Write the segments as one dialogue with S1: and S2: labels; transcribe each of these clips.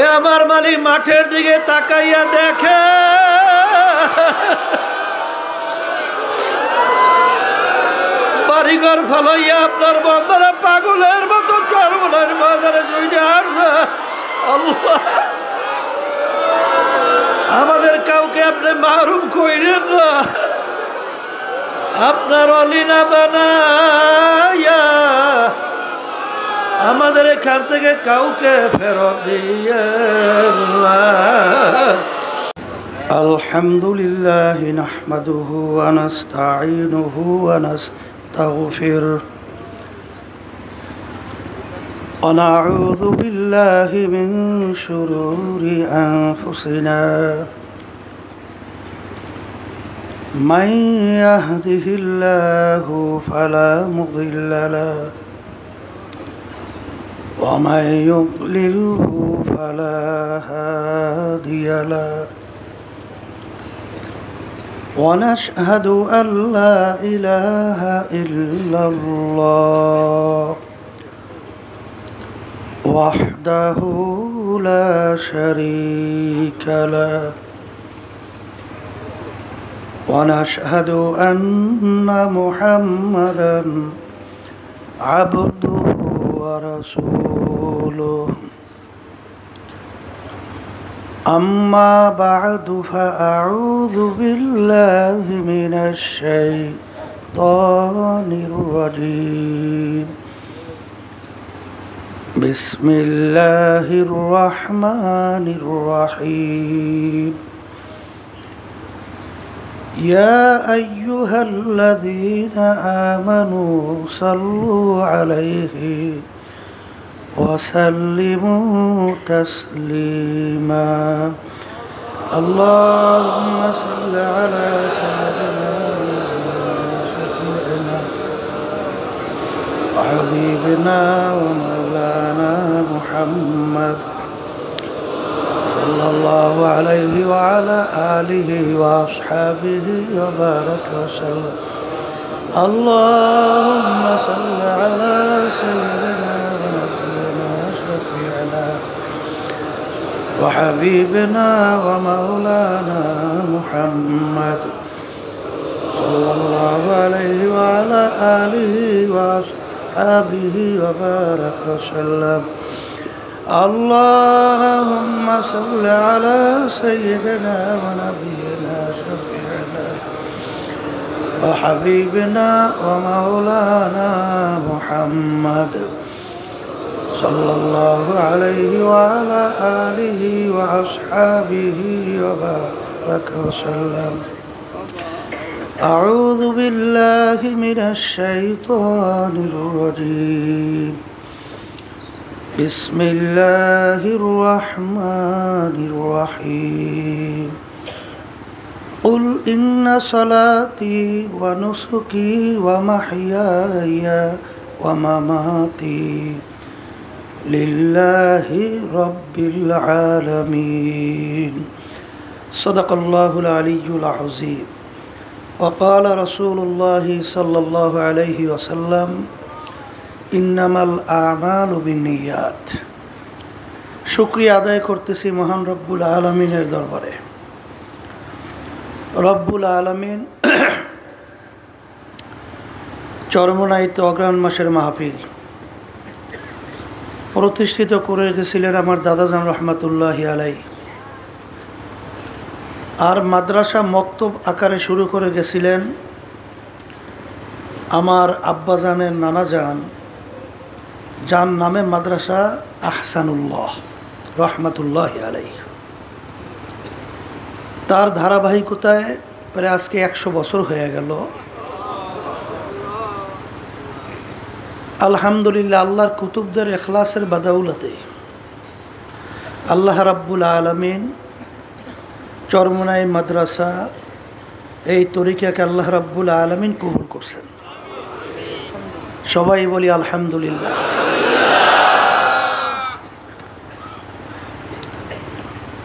S1: এ আমার মালিক মাঠের দিকে তাকাইয়া দেখে বাড়িঘর ফলাইয়া আপনার বন্ধরা পাগলের মতো চরমনের ময়দানে চলে আসবে। আল্লাহ, আমাদের কাউকে আপনি মাহরুম কইরেন না, আপনার অলিনা বানাইয়া আমাদের এখান থেকে কাউকে ফেরত দিয়েন না। আলহামদুলিল্লাহ নাহমাদুহু ওয়া নাস্তাঈনুহু ওয়া নাস্তাগফিরুহ ওয়া নাউযু বিল্লাহি মিন শুরুরি আনফুসিনা মান ইয়াহদিহিল্লাহু ফালা মুদিল্লা লাহু ওয়া মান ইউদ্লিলহু ফালা হাদিয়া লাহু ونشهد أن لا إله إلا الله وحده لا شريك له ونشهد أن محمدا عبده ورسوله أما بعد فأعوذ بالله من الشيطان الرجيم بسم الله الرحمن الرحيم يا أيها الذين آمنوا صلوا عليه وسلموا تسليما اللهم صل على سيدنا شفيعنا وحبيبنا ومولانا محمد صلى الله عليه وعلى آله وأصحابه وبارك وسلم اللهم صل على سيدنا وحبيبنا ومولانا محمد صلى الله عليه وعلى آله وأصحابه وبارك وسلم اللهم صل على سيدنا ونبينا شفيعنا وحبيبنا ومولانا محمد صلى الله عليه وعلى آله وأصحابه وبارك وسلم أعوذ بالله من الشيطان الرجيم بسم الله الرحمن الرحيم قل إن صلاتي ونسكي ومحياي ومماتي لله رب العالمين صدق الله العلي العظيم وقال رسول الله صلى الله عليه وسلم إنما الأعمال بالنيات শুকরিয়া আদায় করতেছি মহান রব্বুল আলামিনের দরবারে। রব্বুল আলামিন চরমনাইত অগ্রহায়ণ মাসের মাহফিল প্রতিষ্ঠিত করে রেখেছিলেন আমার দাদাজান রহমতুল্লাহি আলাইহি, আর মাদ্রাসা মক্তব আকারে শুরু করে গেছিলেন আমার আব্বাজানের নানাজান, যার নামে মাদ্রাসা আহসানুল্লাহ রহমতুল্লাহি আলাইহি। তার ধারাবাহিকতায় প্রায় আজকে 100 বছর হয়ে গেল। আলহামদুলিল্লাহ, আল্লাহর কুতুবদের ইখলাসের বাদাউলতে আল্লাহ রাব্বুল আলামিন চরমনাই মাদ্রাসা এই তরিকাকে আল্লাহ রাব্বুল আলামিন কবুল করছেন। সবাই বলি আলহামদুলিল্লাহ।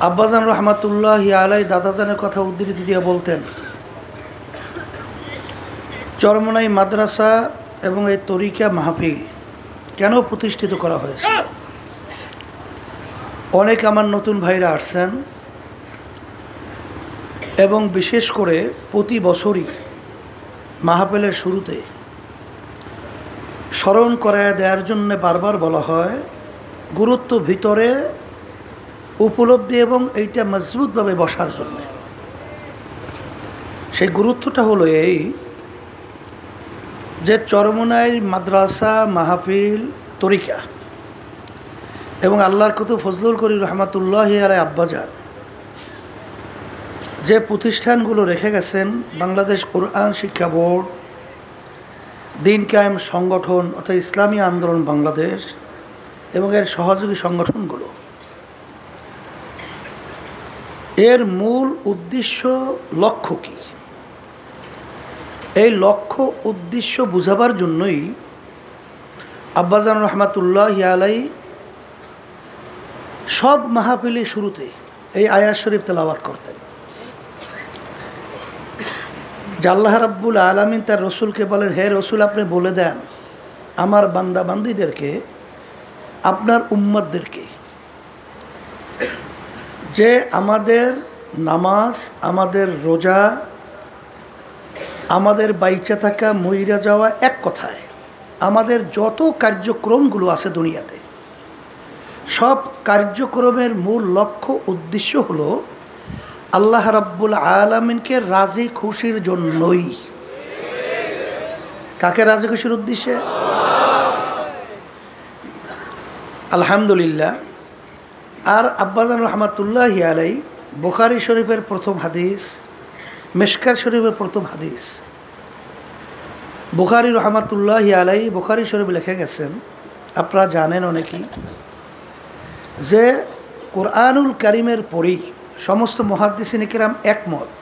S1: আব্বাজান রহমতুল্লাহি আলাইহি দাদাজানের কথা উদ্ধৃতি দিয়ে বলতেন, চরমনাই মাদ্রাসা এবং এই তরিকা মাহফিল কেন প্রতিষ্ঠিত করা হয়েছে? অনেক আমার নতুন ভাইরা আসছেন এবং বিশেষ করে প্রতি বছরই মাহফিলের শুরুতে স্মরণ করায় দেওয়ার জন্য বারবার বলা হয় গুরুত্ব ভিতরে উপলব্ধি এবং এইটা মজবুতভাবে বসার জন্য। সেই গুরুত্বটা হলো এই যে চরমোনাইর মাদ্রাসা মাহফিল তরিকা এবং আল্লাহর কুতুব ফজলুল করিম রহমাতুল্লাহ আলাই আব্বাজান যে প্রতিষ্ঠানগুলো রেখে গেছেন, বাংলাদেশ কোরআন শিক্ষা বোর্ড, দিন কায়েম সংগঠন অর্থাৎ ইসলামী আন্দোলন বাংলাদেশ এবং এর সহযোগী সংগঠনগুলো, এর মূল উদ্দেশ্য লক্ষ্য কী, এই লক্ষ্য উদ্দেশ্য বুঝাবার জন্যই আব্বাজান রহমাতুল্লাহ আলাই সব মাহফিলের শুরুতে এই আয়াত শরীফ তেলাওয়াত করতেন যে আল্লাহ রাব্বুল আলামিন তার রসুলকে বলেন, হে রসুল আপনি বলে দেন আমার বান্দা বান্দীদেরকে, আপনার উম্মতদেরকে, যে আমাদের নামাজ, আমাদের রোজা, আমাদের বাইচা থাকা মইরা যাওয়া, এক কথায় আমাদের যত কার্যক্রমগুলো আছে দুনিয়াতে, সব কার্যক্রমের মূল লক্ষ্য উদ্দেশ্য হলো আল্লাহ রাব্বুল আলামিনকে রাজি খুশির জন্যই। কাকে রাজি খুশির উদ্দেশ্যে? আলহামদুলিল্লাহ। আর আব্বাজান রহমাতুল্লাহি আলাই বুখারী শরীফের প্রথম হাদিস, মিশকাত শরীফের প্রথম হাদিস, বুখারী রহমাতুল্লাহি আলাই বুখারী শরীফ লিখে গেছেন, আপনারা জানেন অনেকেই, যে কোরআনুল কারীমের পরেই সমস্ত মুহাদ্দিসিন কিরাম একমত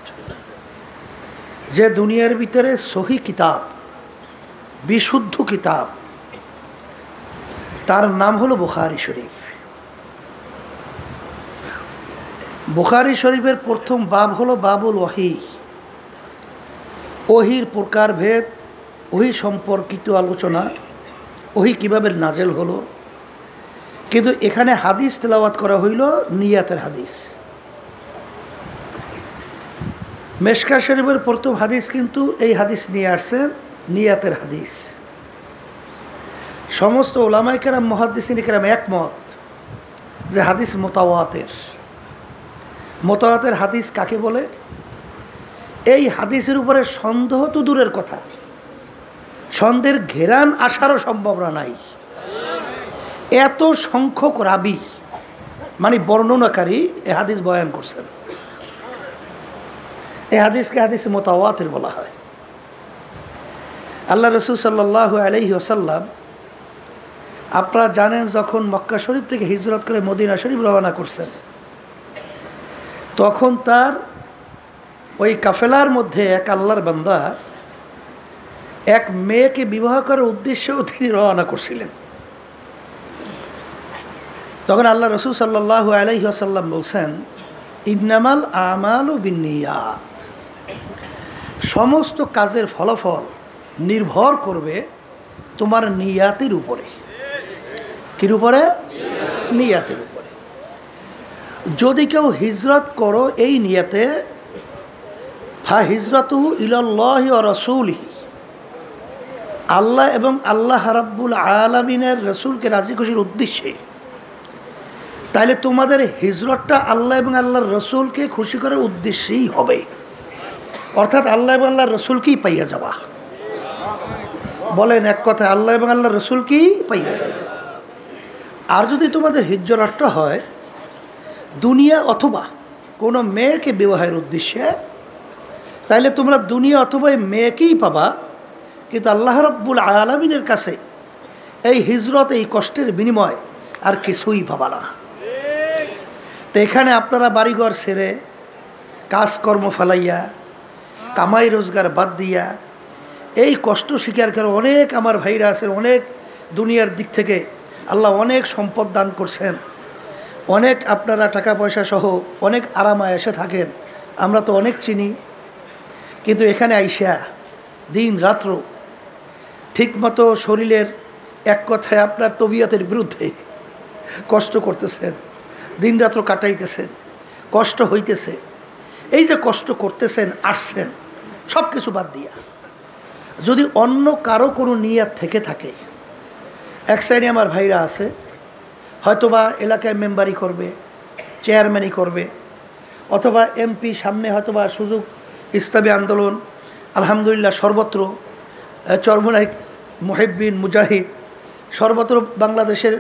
S1: যে দুনিয়ার ভিতরে সহি কিতাব, বিশুদ্ধ কিতাব, তার নাম হলো বুখারী শরীফ। বুখারী শরীফের প্রথম বাব হলো বাবুল ওয়াহি, ওহির প্রকারভেদ, ওহি সম্পর্কিত আলোচনা, ওহি কীভাবে নাজেল হলো। কিন্তু এখানে হাদিস তেলাওয়াত করা হইল নিয়াতের হাদিস। মিশকাত শরীফের প্রথম হাদিস কিন্তু এই হাদিস নিয়ে আসছে নিয়াতের হাদিস। সমস্ত ওলামায়ে কেরাম মুহাদ্দিসিন কেরাম একমত যে হাদিস মুতাওয়াতির। মুতাওয়াতির হাদিস কাকে বলে? এই হাদিসের উপরে সন্দেহ তো দূরের কথা, সন্দেহের ঘেরান আসারও সম্ভাবনা নাই। এত সংখ্যক রাবি মানে বর্ণনাকারী এ হাদিস বয়ান করছেন। এই হাদিসকে হাদিস মুতাওয়াতির বলা হয়। আল্লাহ রসুল সাল্লাল্লাহু আলাইহি ওয়াসাল্লাম আপনারা জানেন যখন মক্কা শরীফ থেকে হিজরত করে মদিনা শরীফ রওনা করছেন, তখন তার ওই কাফেলার মধ্যে এক আল্লাহর বান্দা এক মেয়েকে বিবাহ করার উদ্দেশ্যেও তিনি রওনা করছিলেন। তখন আল্লাহ রসুল সাল্লাল্লাহু আলাইহি ওয়াসাল্লাম বলছেন, ইন্নামাল আমালু বিন্নিয়াত, সমস্ত কাজের ফলাফল নির্ভর করবে তোমার নিয়াতের উপরে। কির উপরে? নিয়াতের উপরে। যদি কেউ হিজরত করো এই নিয়াতে, ফা হিজরতুহু ইলাল্লাহি ওয়া রাসূলিহি, আল্লাহ এবং আল্লাহ রাব্বুল আলামিনের রসুলকে রাজি খুশির উদ্দেশ্যে, তাইলে তোমাদের হিজরতটা আল্লাহ এবং আল্লাহর রসুলকে খুশি করার উদ্দেশ্যেই হবে। অর্থাৎ আল্লাহ এবং আল্লাহর রসুলকেই পাইয়া যাবা। বলেন এক কথা, আল্লাহ এবং আল্লাহর রসুলকেই পাইয়া যাবা। আর যদি তোমাদের হিজরতটা হয় দুনিয়া অথবা কোনো মেয়েকে বিবাহের উদ্দেশ্যে, তাইলে তোমরা দুনিয়া অথবা মেয়েকেই পাবা, কিন্তু আল্লাহ রাব্বুল আলামিনের কাছে এই হিজরত, এই কষ্টের বিনিময় আর কিছুই পাবা না। তো এখানে আপনারা বাড়িঘর ছেড়ে, কাজকর্ম ফেলাইয়া, কামাই রোজগার বাদ দিয়া এই কষ্ট স্বীকার করে অনেক আমার ভাইরা আছেন, অনেক দুনিয়ার দিক থেকে আল্লাহ অনেক সম্পদ দান করছেন, অনেক আপনারা টাকা পয়সা সহ অনেক আরামায় এসে থাকেন, আমরা তো অনেক চিনি। কিন্তু এখানে আইসা দিন রাত্র ঠিকমতো শরীরের এক কথায় আপনার তবিয়তের বিরুদ্ধে কষ্ট করতেছেন, দিনরাত্র কাটাইতেছেন, কষ্ট হইতেছে, এই যে কষ্ট করতেছেন, আসছেন সব কিছু বাদ দিয়া যদি অন্য কারো কোনো নিয়াত থেকে থাকে, এক সাইডে আমার ভাইরা আছে হয়তোবা এলাকায় মেম্বারি করবে, চেয়ারম্যানই করবে, অথবা এমপি, সামনে হয়তোবা সুযোগ ইসলামী আন্দোলন আলহামদুলিল্লাহ সর্বত্র চরমনাই মুহিব্বিন মুজাহিদ সর্বত্র বাংলাদেশের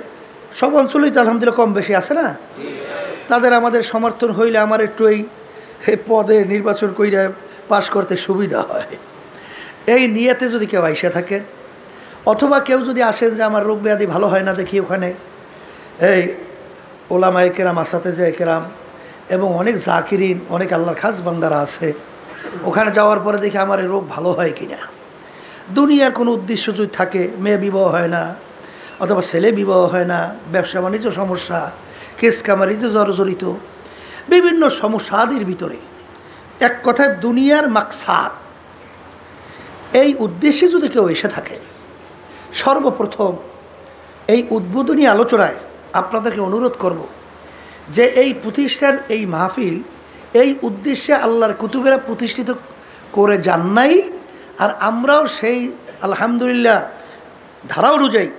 S1: সব অঞ্চলেই তো আলহামদুলিল্লাহ কম বেশি আছে না, তাদের আমাদের সমর্থন হইলে আমার একটু এই পদে নির্বাচন কইরা পাশ করতে সুবিধা হয়। এই নিয়তে যদি কেউ আইসা থাকেন, অথবা কেউ যদি আসেন যে আমার রোগ ব্যাধি ভালো হয় না দেখি ওখানে এই ওলামায়ে কেরাম, আসাতেজে কেরাম এবং অনেক জাকিরিন, অনেক আল্লাহর খাস বান্দারা আছে, ওখানে যাওয়ার পরে দেখি আমার এই রোগ ভালো হয় কিনা। দুনিয়ার কোনো উদ্দেশ্য যদি থাকে, মেয়ে বিবাহ হয় না, অথবা ছেলে বিবাহ হয় না, ব্যবসা বাণিজ্য সমস্যা, কেস কামারিতে জর্জরিত, বিভিন্ন সমস্যাদির ভিতরে এক কথায় দুনিয়ার মাকসাদ, এই উদ্দেশ্যে যদি কেউ এসে থাকে, সর্বপ্রথম এই উদ্বোধনী আলোচনায় আপনাদেরকে অনুরোধ করব যে এই প্রতিষ্ঠান, এই মাহফিল এই উদ্দেশ্যে আল্লাহর কুতুবেরা প্রতিষ্ঠিত করে যান নাই, আর আমরাও সেই আলহামদুলিল্লাহ ধারা অনুযায়ী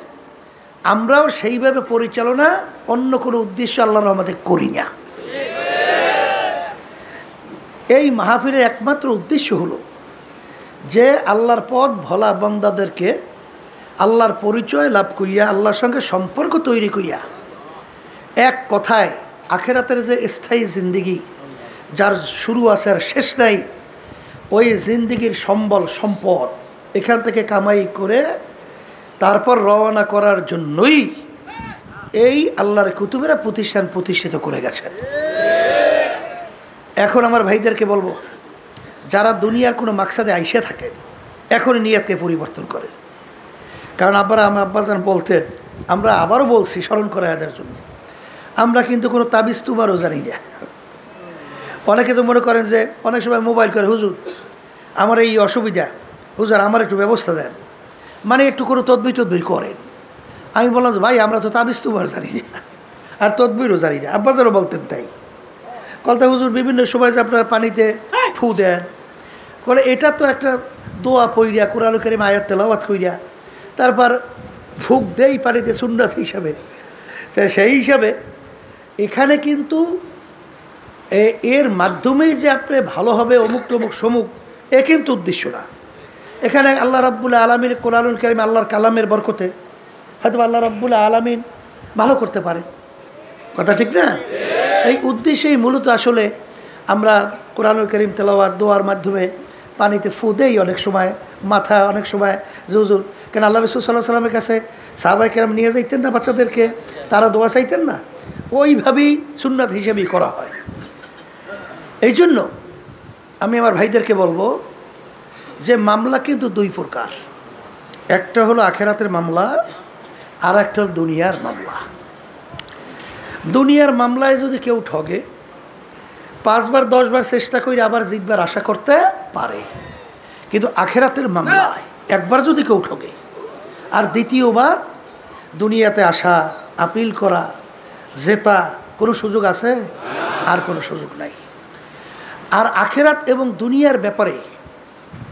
S1: আমরাও সেইভাবে পরিচালনা অন্য কোনো উদ্দেশ্য আল্লাহর রহমতে করি না। এই মাহফিলের একমাত্র উদ্দেশ্য হলো যে আল্লাহর পথ ভোলা বান্দাদেরকে আল্লাহর পরিচয় লাভ করিয়া, আল্লাহর সঙ্গে সম্পর্ক তৈরি করিয়া, এক কথায় আখেরাতের যে স্থায়ী জিন্দিগি যার শুরু আছে আর শেষ নাই, ওই জিন্দিগির সম্বল সম্পদ এখান থেকে কামাই করে তারপর রওনা করার জন্যই এই আল্লাহর কুতুবেরা প্রতিষ্ঠান প্রতিষ্ঠিত করে গেছেন। এখন আমার ভাইদেরকে বলবো, যারা দুনিয়ার কোনো মাকসাদে আইসে থাকেন, এখনই নিয়তকে পরিবর্তন করেন। কারণ আমার আব্বাজান বলতেন, আমরা আবারও বলছি স্মরণ করে এদের জন্য, আমরা কিন্তু কোনো তাবিজ তুমারও জানি না। অনেকে তো মনে করেন যে অনেক সময় মোবাইল করে, হুজুর আমার এই অসুবিধা, হুজুর আমার একটু ব্যবস্থা দেন, মানে একটু কোনো তদবির করেন। আমি বললাম যে ভাই আমরা তো তাবিজ তুমার জানি না, আর তদবিরও জানি না। আব্বাজানও বলতেন তাই, কলতা হুজুর বিভিন্ন সময় যে আপনারা পানিতে ফু দেন, বলে এটা তো একটা দোয়া পইরা কোরআন কারীম আয়াত তেলাওয়াত কইরা তারপর ফুক দেই পানিতে সুন্নাত হিসাবে। সেই হিসাবে এখানে কিন্তু এর মাধ্যমেই যে আপনি ভালো হবে অমুক টমুক সমুক, এ কিন্তু উদ্দেশ্য না। এখানে আল্লাহ রাব্বুল আলামিন কোরআনুল কারীম আল্লাহর কালামের বরকতে হয়তো আল্লাহ রাব্বুল আলামিন ভালো করতে পারে, কথা ঠিক না? এই উদ্দেশ্যেই মূলত আসলে আমরা কোরআনুল কারীম তেলাওয়াত দোয়ার মাধ্যমে পানিতে ফু দেই অনেক সময়, মাথা অনেক সময় হুজুর। কেন আল্লাহ রাসূল সাল্লাল্লাহু আলাইহি ওয়াসাল্লামের কাছে সাহাবায়ে কেরাম নিয়ে যাইতেন না বাচ্চাদেরকে, তারা দোয়া চাইতেন না, ওইভাবেই সুন্নাত হিসেবেই করা হয়। এই জন্য আমি আমার ভাইদেরকে বলবো যে মামলা কিন্তু দুই প্রকার, একটা হলো আখেরাতের মামলা, আর একটা হলো দুনিয়ার মামলা। দুনিয়ার মামলায় যদি কেউ ঠগে 5 বার 10 বার চেষ্টা করে আবার জিতবার আশা করতে পারে, কিন্তু আখেরাতের মামলায় একবার যদি কেউ ঠগে আর দ্বিতীয়বার দুনিয়াতে আসা, আপিল করা, জেতা কোনো সুযোগ আছে? আর কোনো সুযোগ নাই। আর আখেরাত এবং দুনিয়ার ব্যাপারে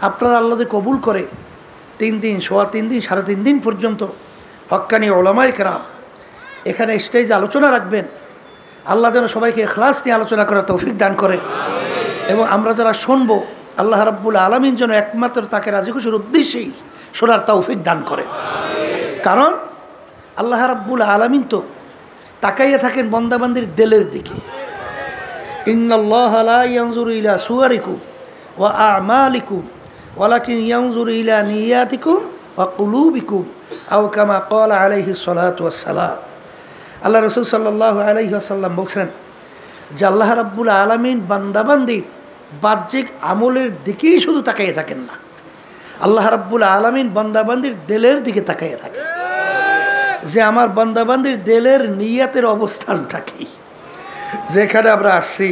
S1: আপনারা আল্লাহ যে কবুল করে 3 দিন, সোয়া 3 দিন, 3.5 দিন পর্যন্ত হক্কানি উলামায়ে কেরাম এখানে স্টেজে আলোচনা রাখবেন। আল্লাহ যেন সবাইকে ইখলাস নিয়ে আলোচনা করার তৌফিক দান করে, এবং আমরা যারা শুনবো আল্লাহ রাব্বুল আলামিন যেন একমাত্র তাকে রাজি খুশির উদ্দেশ্যেই শোনার তৌফিক দান করে। কারণ আল্লাহ রাব্বুল আলামিন তো তাকাইয়া থাকেন বান্দাবান্দির দিলের দিকে। ইন্নাল্লাহা লা ইয়ানজুরু ইলা সুওয়ারিকুম ওয়া আ'মালিকুম ওয়ালাকিন ইয়ানজুরু ইলা নিয়াতিকুম ওয়া কুলুবিকুম আও কামা ক্বালা আলাইহিস সালাতু ওয়াস সালাম। আল্লাহ রাসূল সাল্লাল্লাহু আলাইহি ওয়াসাল্লাম বলছেন যে আল্লাহ রাব্বুল আলামিন বান্দাবান্দির বাহ্যিক আমলের দিকেই শুধু তাকাইয়ে থাকেন না, আল্লাহ রাব্বুল আলামিন বান্দাবান্দির দিলের দিকে তাকাইয়ে থাকেন, যে আমার বান্দাবান্দির দিলের নিয়াতের অবস্থানটা কি। যেখানে আমরা আসছি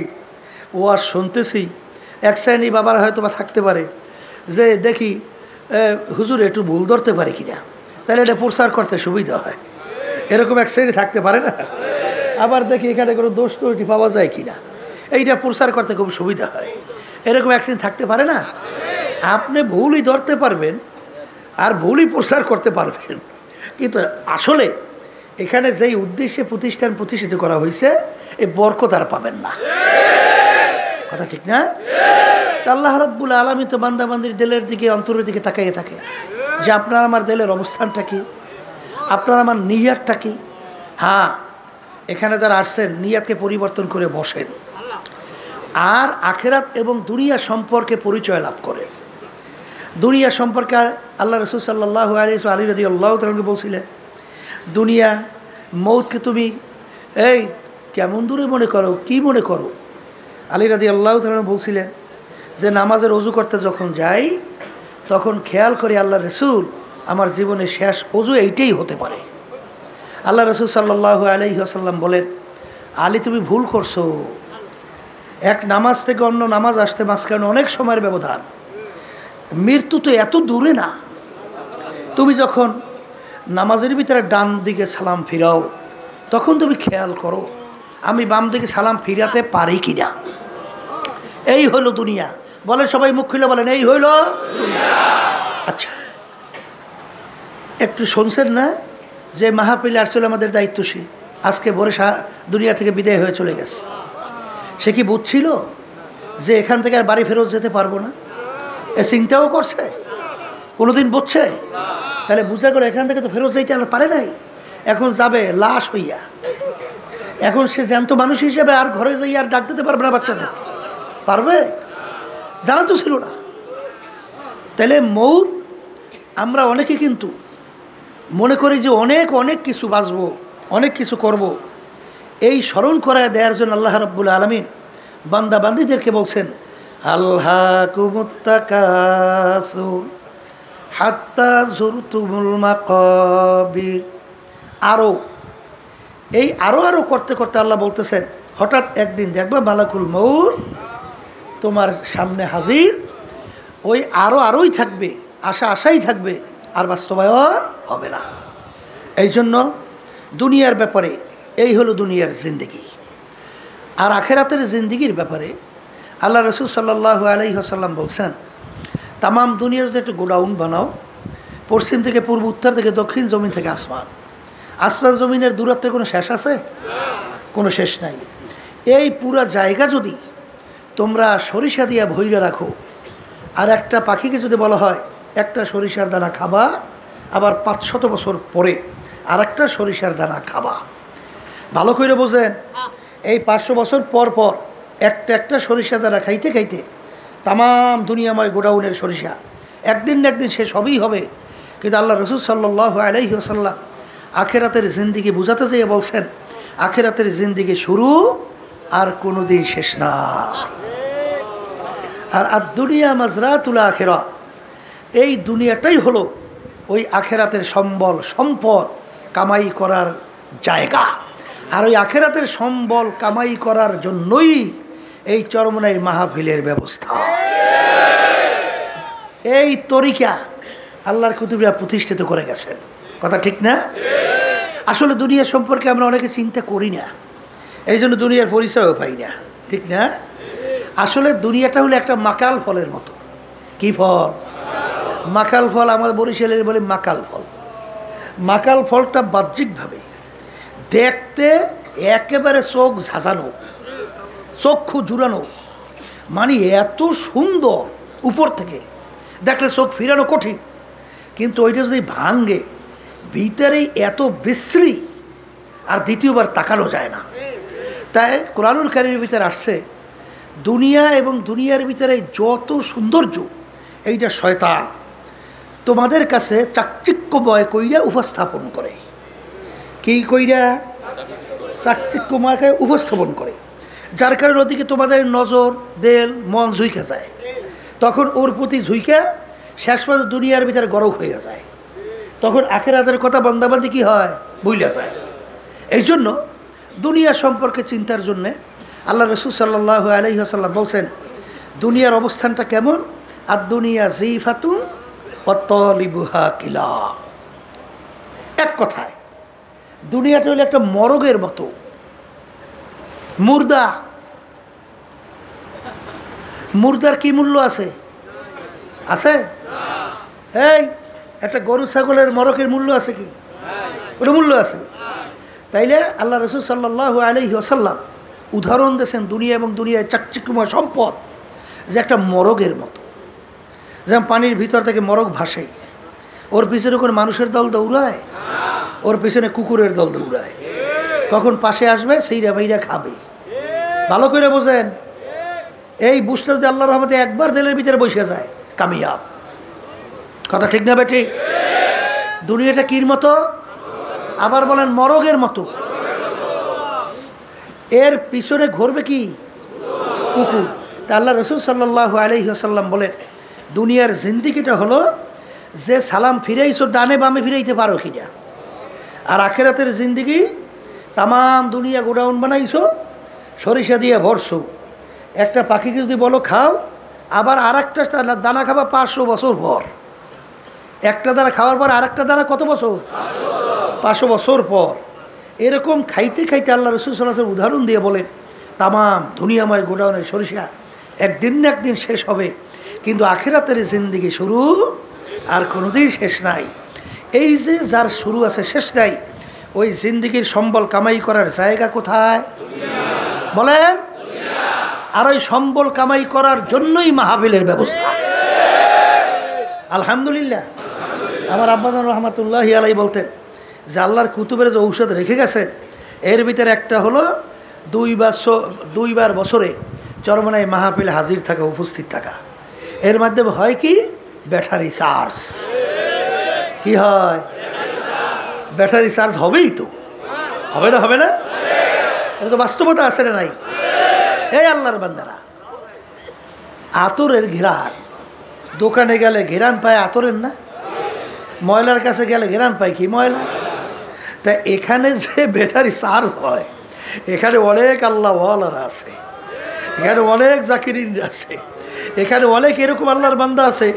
S1: ওয়াজ শুনতেছি, এক শ্রেণী বাবার হয়তো বা থাকতে পারে যে দেখি হুজুর একটু ভুল ধরতে পারে কিনা, তাহলে এটা প্রচার করতে সুবিধা হয়, এরকম এক শ্রেণী থাকতে পারে না? আবার দেখি এখানে কোনো দোষ ত্রুটি পাওয়া যায় কিনা। এইটা প্রচার করতে খুব সুবিধা হয়। এরকম অ্যাক্সিডেন্ট থাকতে পারে না? আপনি ভুলই ধরতে পারবেন আর ভুলই প্রচার করতে পারবেন, কিন্তু আসলে এখানে যেই উদ্দেশ্যে প্রতিষ্ঠান প্রতিষ্ঠিত করা হয়েছে এই বরকত আর পাবেন না। কথা ঠিক না? তা আল্লাহ রাব্বুল আলামিন তো বান্দাবান্দির দিলের দিকে, অন্তরের দিকে তাকাইয়ে থাকে যে আপনার আমার দিলের অবস্থানটা কি, আপনার আমার নিয়াতটা কি। হ্যাঁ, এখানে যারা আসছেন নিয়াতকে পরিবর্তন করে বসেন আর আখেরাত এবং দুনিয়া সম্পর্কে পরিচয় লাভ করেন। দুনিয়া সম্পর্কে আল্লাহ রাসূল সাল্লাল্লাহু আলাইহি ওয়া আলী রাদিয়াল্লাহু তাআলা বলছিলেন, দুনিয়া মৌতকে তুমি এই কেমন দূরে মনে করো, কি মনে করো? আলী রাদিয়াল্লাহু তাআলা বলছিলেন যে নামাজের ওযু করতে যখন যাই তখন খেয়াল করি আল্লাহ রাসূল আমার জীবনের শেষ ওযু এইটাই হতে পারে। আল্লাহ রাসূল সাল্লাল্লাহু আলাইহি ওয়াসাল্লাম বলেন, আলী তুমি ভুল করছো, এক নামাজ থেকে অন্য নামাজ আসতে মাঝখানে অনেক সময়ের ব্যবধান, মৃত্যু তো এত দূরে না। তুমি যখন নামাজের ভিতরে ডান দিকে সালাম ফিরাও তখন তুমি খেয়াল করো আমি বাম দিকে সালাম ফিরাতে পারি কিনা। এই হলো দুনিয়া। বলেন সবাই মুখ খুলে বলেন, এই হইল দুনিয়া। আচ্ছা, একটু শুনছেন না যে মাহফিলে আসলে আমাদের দায়িত্বশীল আজকে ভোরে দুনিয়া থেকে বিদায় হয়ে চলে গেছে। সে কি বুঝছিল যে এখান থেকে আর বাড়ি ফেরত যেতে পারবো না? এ চিন্তাও করছে? কোনোদিন বুঝছে? তাহলে বুঝা করে এখান থেকে তো ফেরত যাইতে আর পারে নাই, এখন যাবে লাশ হইয়া। এখন সে জ্যান্ত মানুষ হিসেবে আর ঘরে যাই আর ডাক দিতে পারবে না বাচ্চাদের, পারবে? জানা তো ছিল না। তাহলে মৌত আমরা অনেকে কিন্তু মনে করি যে অনেক অনেক কিছু বাঁচবো, অনেক কিছু করব। এই স্মরণ করায় দেওয়ার জন্য আল্লাহ রাব্বুল আলামিন বান্দা বান্দীদেরকে বলছেন, আলহাকুমুত তাকাসুর হাত্তা যুরতুমুল মাকাবির। আরও এই আরও করতে করতে আল্লাহ বলতেছেন, হঠাৎ একদিন দেখবা মালাকুল মউত তোমার সামনে হাজির। ওই আরোই থাকবে, আশাই থাকবে, আর বাস্তবায়ন হবে না। এই জন্য দুনিয়ার ব্যাপারে এই হলো দুনিয়ার জিন্দেগি। আর আখেরাতের জিন্দেগির ব্যাপারে আল্লাহ রাসূল সাল্লাল্লাহু আলাইহি ওয়াসাল্লাম বলছেন, তামাম দুনিয়া যদি একটা গোডাউন বানাও, পশ্চিম থেকে পূর্ব, উত্তর থেকে দক্ষিণ, জমিন থেকে আসমান, আসমান জমিনের দূরত্বের কোনো শেষ আছে? কোনো শেষ নাই। এই পুরা জায়গা যদি তোমরা সরিষা দিয়া ভইরা রাখো, আর একটা পাখিকে যদি বলা হয় একটা সরিষার দানা খাবা, আবার 500 বছর পরে আর একটা সরিষার দানা খাবা, ভালো করে বোঝেন, এই 500 বছর পর পর একটা একটা সরিষার দানা খাইতে খাইতে তামাম দুনিয়াময় গোডাউনের সরিষা একদিন না একদিন শেষ হবেই হবে। কিন্তু আল্লাহ রাসূল সাল্লাল্লাহু আলাইহি ওয়াসাল্লাম আখেরাতের জিন্দেগি বুঝাতে চেয়ে বলছেন, আখেরাতের জিন্দেগি শুরু আর কোনো দিন শেষ না। আর দুনিয়া মাজরাতুল আখিরা, এই দুনিয়াটাই হলো ওই আখেরাতের সম্বল সম্পদ কামাই করার জায়গা। আর ওই আখেরাতের সম্বল কামাই করার জন্যই এই চরমনাই মাহফিলের ব্যবস্থা। এই তরিকা আল্লাহর কুতুবরা প্রতিষ্ঠিত করে গেছেন। কথা ঠিক না? আসলে দুনিয়া সম্পর্কে আমরা অনেকে চিন্তা করি না, এই জন্য দুনিয়ার পরিচয়ও পাই না। ঠিক না? আসলে দুনিয়াটা হলো একটা মাকাল ফলের মতো। কি ফল? মাকাল ফল। আমাদের বরিশালের বলে মাকাল ফল। মাকাল ফলটা বাহ্যিকভাবে দেখতে একেবারে চোখ ঝাঁঝানো, চক্ষু জুড়ানো, মানে এত সুন্দর, উপর থেকে দেখলে চোখ ফিরানো কঠিন, কিন্তু ওইটা যদি ভাঙ্গে ভিতরেই এত বিশ্রী, আর দ্বিতীয়বার তাকানো যায় না। তাই কোরআনুল কারীমের ভিতরে আসছে, দুনিয়া এবং দুনিয়ার ভিতরে যত সৌন্দর্য এইটা শয়তান তোমাদের কাছে চাকচিক্যময় কইরা উপস্থাপন করে। কি কইরা? চাকচিক্যময় উপস্থাপন করে, যার কারণে ওদিকে তোমাদের নজর, দেল, মন ঝুঁকে যায়। তখন ওর প্রতি ঝুঁকে শেষ পর্যন্ত দুনিয়ার ভিতরে গরক হয়ে যায়। তখন আখিরাতের কথা বান্দাবান্দি কি হয়? ভুলে যায়। এই জন্য দুনিয়া সম্পর্কে চিন্তার জন্যে আল্লাহ রাসূল সাল্লাল্লাহু আলাইহি ওয়াসাল্লাম বলছেন, দুনিয়ার অবস্থানটা কেমন? আর দুনিয়া জিফাতুন ওয়া তালিবুহা কিলাব। এক কথায় দুনিয়াটা হলো একটা মরগের মতো, মুর্দা, মুর্দার কি মূল্য আছে? আছে? এই একটা গরু ছাগলের মরকের মূল্য আছে কি? ওটা মূল্য আছে। তাইলে আল্লাহ রসুল সাল্লাল্লাহু আলাইহি ওয়াসাল্লাম উদাহরণ দিয়েছেন দুনিয়া এবং দুনিয়ায় চাকচিক্যময় সম্পদ যে একটা মরগের মতো। যেমন পানির ভিতর থেকে মরগ ভাসে, ওর পিছনে কোনো মানুষের দল দৌড়ায়? ওর পিছনে কুকুরের দল দৌড়ায়। কখন পাশে আসবে সেইরা ভাইরা খাবে। ভালো করে বোঝেন, এই বুঝটা যদি আল্লাহর রহমতে একবার দিলের ভিতরে বসে যায় কামিয়াব। কথা ঠিক না বেঠিক? দুনিয়াটা কির মতো? আবার বলেন মরগের মতো। এর পিছনে ঘুরবে কি? কুকুর। তা আল্লাহ রসুল সাল্লাল্লাহু আলাইহি ওয়াসাল্লাম বলেন দুনিয়ার জিন্দিগিটা হলো যে সালাম ফিরাইছো ডানে বামে ফিরাইতে পারো কিনা। আর আখেরাতের জিন্দিগি তামাম দুনিয়া গোডাউন বানাইছো, সরিষা দিয়ে ভরছো। একটা পাখিকে যদি বলো খাও, আবার আর একটা দানা খাবা 500 বছর পর। একটা দানা খাওয়ার পর আর একটা দানা কত বছর? 500 বছর পর। এরকম খাইতে খাইতে আল্লাহ রসুল সাল্লাল্লাহু আলাইহি ওয়াসাল্লাম উদাহরণ দিয়ে বলেন তামাম দুনিয়াময় গোডাউনের সরিষা একদিন না একদিন শেষ হবে, কিন্তু আখিরাতের জিন্দিগি শুরু আর কোনোদিন শেষ নাই। এই যে যার শুরু আছে শেষ নাই, ওই জিন্দিগির সম্বল কামাই করার জায়গা কোথায় বলেন? আর ওই সম্বল কামাই করার জন্যই মাহফিলের ব্যবস্থা। আলহামদুলিল্লাহ। আমার আব্বাজান রহমাতুল্লাহি আলাইহি বলতেন যে আল্লাহর কুতুবের যে ঔষধ রেখে গেছেন এর ভিতরে একটা হলো দুইবার বছরে চরমনায় মাহফিল হাজির থাকা, উপস্থিত থাকা। এর মাধ্যমে হয় কি? Battery charge. কি হয়? ব্যাটারি চার্জ হবেই তো, হবে না? হবে না? এটা তো বাস্তবতা আছে না নাই? এই আল্লাহর বান্দারা, আতরের ঘেরান, দোকানে গেলে ঘেরান পায় আতরের না? ময়লার কাছে গেলে ঘেরান পায় কি? ময়লা। তা এখানে যে ব্যাটারি চার্জ হয়, এখানে অনেক আল্লাহওয়ালারা আছে, এখানে অনেক জাকিরিন আছে, এখানে অনেক এরকম আল্লাহর বান্দা আছে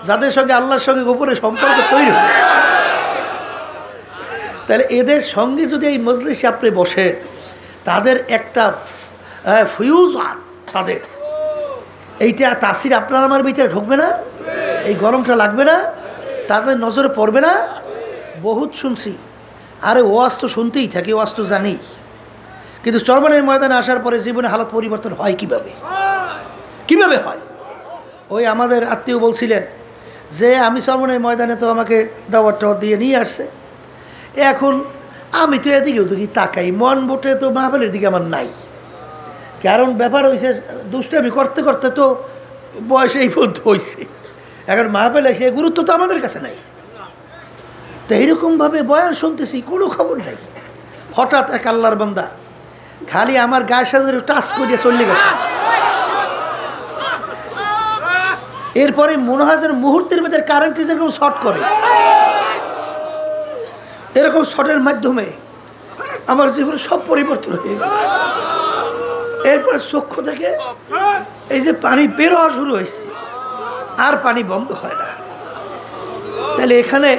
S1: যাদের সঙ্গে আল্লাহর সঙ্গে গোপনে সম্পর্ক তৈরি হয়। তাহলে এদের সঙ্গে যদি এই মজলিসে আপনি বসেন, তাদের একটা ফিউজ, তাদের এইটা তাসির আপনার আমার ভিতরে ঢুকবে না? এই গরমটা লাগবে না? তাদের নজরে পড়বে না? বহুত শুনছি, আরে ওয়াজ তো শুনতেই থাকি, ওয়াজ তো জানি, কিন্তু চরমনাই ময়দানে আসার পরে জীবনে হালত পরিবর্তন হয় কিভাবে? কিভাবে হয়? ওই আমাদের আত্মীয় বলছিলেন যে আমি চরমনাই ময়দানে তো আমাকে দাওয়াত দিয়ে নিয়ে আসছে, এখন আমি তো এদিকে ওদিকে তাকাই, মন বোটে তো মাহফিলের দিকে আমার নাই। কারণ ব্যাপার হয়েছে দুষ্টামি করতে করতে তো বয়স এই পর্যন্ত হয়েছে, এখন মাহফিল এসে গুরুত্ব তো আমাদের কাছে নাই। তো এইরকমভাবে বয়ান শুনতেছি, কোনো খবর নাই। হঠাৎ এক আল্লাহর বান্দা খালি আমার গায়ের সাথে টাচ করিয়া চলে গেছে। এরপরে মনে হয় যেন মুহূর্তের ভেতরে কারেন্টে যেরকম শর্ট করে, এরকম শর্টের মাধ্যমে আমার জীবনে সব পরিবর্তন হয়ে গেল। এরপরে চক্ষু থেকে এই যে পানি বের হওয়া শুরু হয়েছে, আর পানি বন্ধ হয় না। তাহলে এখানে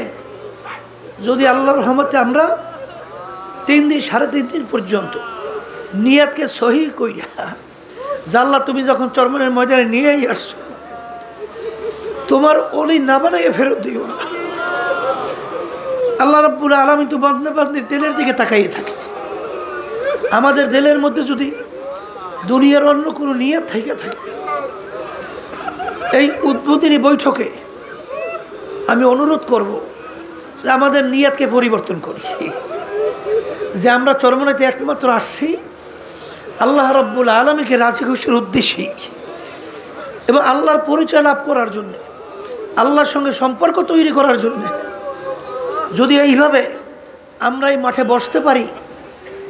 S1: যদি আল্লাহর রহমতে আমরা 3 দিন 3.5 দিন পর্যন্ত নিয়াতকে সহি কইরা, জাল্লা তুমি যখন চরমনের ময়দানে নিয়েই আসছো, তোমার ওলি না বানাইয়ে ফেরত দিও না। আল্লাহ রাব্বুল আলামিন তো বান্দার দিলের দিকে তাকাইয়ে থাকে। আমাদের দিলের মধ্যে যদি দুনিয়ার অন্য কোনো নিয়ত থেকে থাকে, এই উদ্বোধনী বৈঠকে আমি অনুরোধ করব যে আমাদের নিয়তকে পরিবর্তন করি, যে আমরা চরমনাইতে একমাত্র আসছি আল্লাহ রাব্বুল আলামিনকে রাজি খুশির উদ্দেশ্যে এবং আল্লাহর পরিচয় লাভ করার জন্য, আল্লাহর সঙ্গে সম্পর্ক তৈরি করার জন্য। যদি এইভাবে আমরা এই মাঠে বসতে পারি,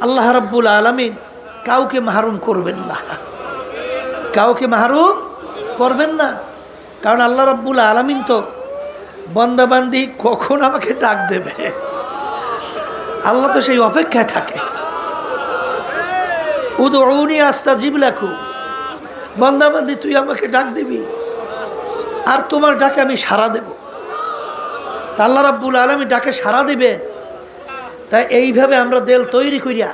S1: আল্লাহ রাব্বুল আলামিন কাউকে মাহরুম করবেন না, কাউকে মাহরুম করবেন না। কারণ আল্লাহ রাব্বুল আলামিন তো বান্দাবান্দি কখন আমাকে ডাক দেবে, আল্লাহ তো সেই অপেক্ষায় থাকে। উদউনি আস্তাজিব লাকুম, বান্দাবান্দি তুই আমাকে ডাক দিবি আর তোমার ডাকে আমি সাড়া দেব। আল্লাহ রাব্বুল আলামিন ডাকে সাড়া দিবেন। তাই এইভাবে আমরা দিল তৈরি করিয়া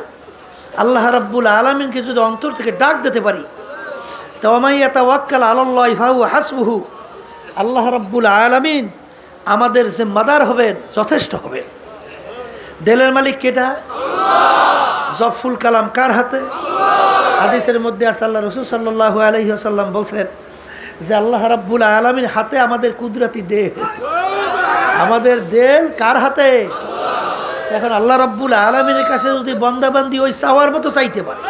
S1: আল্লাহ রাব্বুল আলামিনকে যদি অন্তর থেকে ডাক দিতে পারি, তো ওমাই ইয়াতাওয়াক্কাল আলাল্লাহি ফাহুয়া হাসবুহু, আল্লাহ রাব্বুল আলামিন আমাদের জিম্মাদার হবেন, যথেষ্ট হবেন। দিলের মালিক কেটা? জফুল কালাম কার হাতে? হাদিসের মধ্যে আছে আল্লাহ রাসূল সাল্লাল্লাহু আলাইহি ওয়াসাল্লাম বলছেন যে আল্লাহ রাব্বুল আলামিন হাতে আমাদের কুদরতি দেহ, আমাদের দেল কার হাতে? এখন আল্লাহ রাব্বুল আলামিনের কাছে যদি বান্দাবান্দি ওই চাওয়ার মতো চাইতে পারে,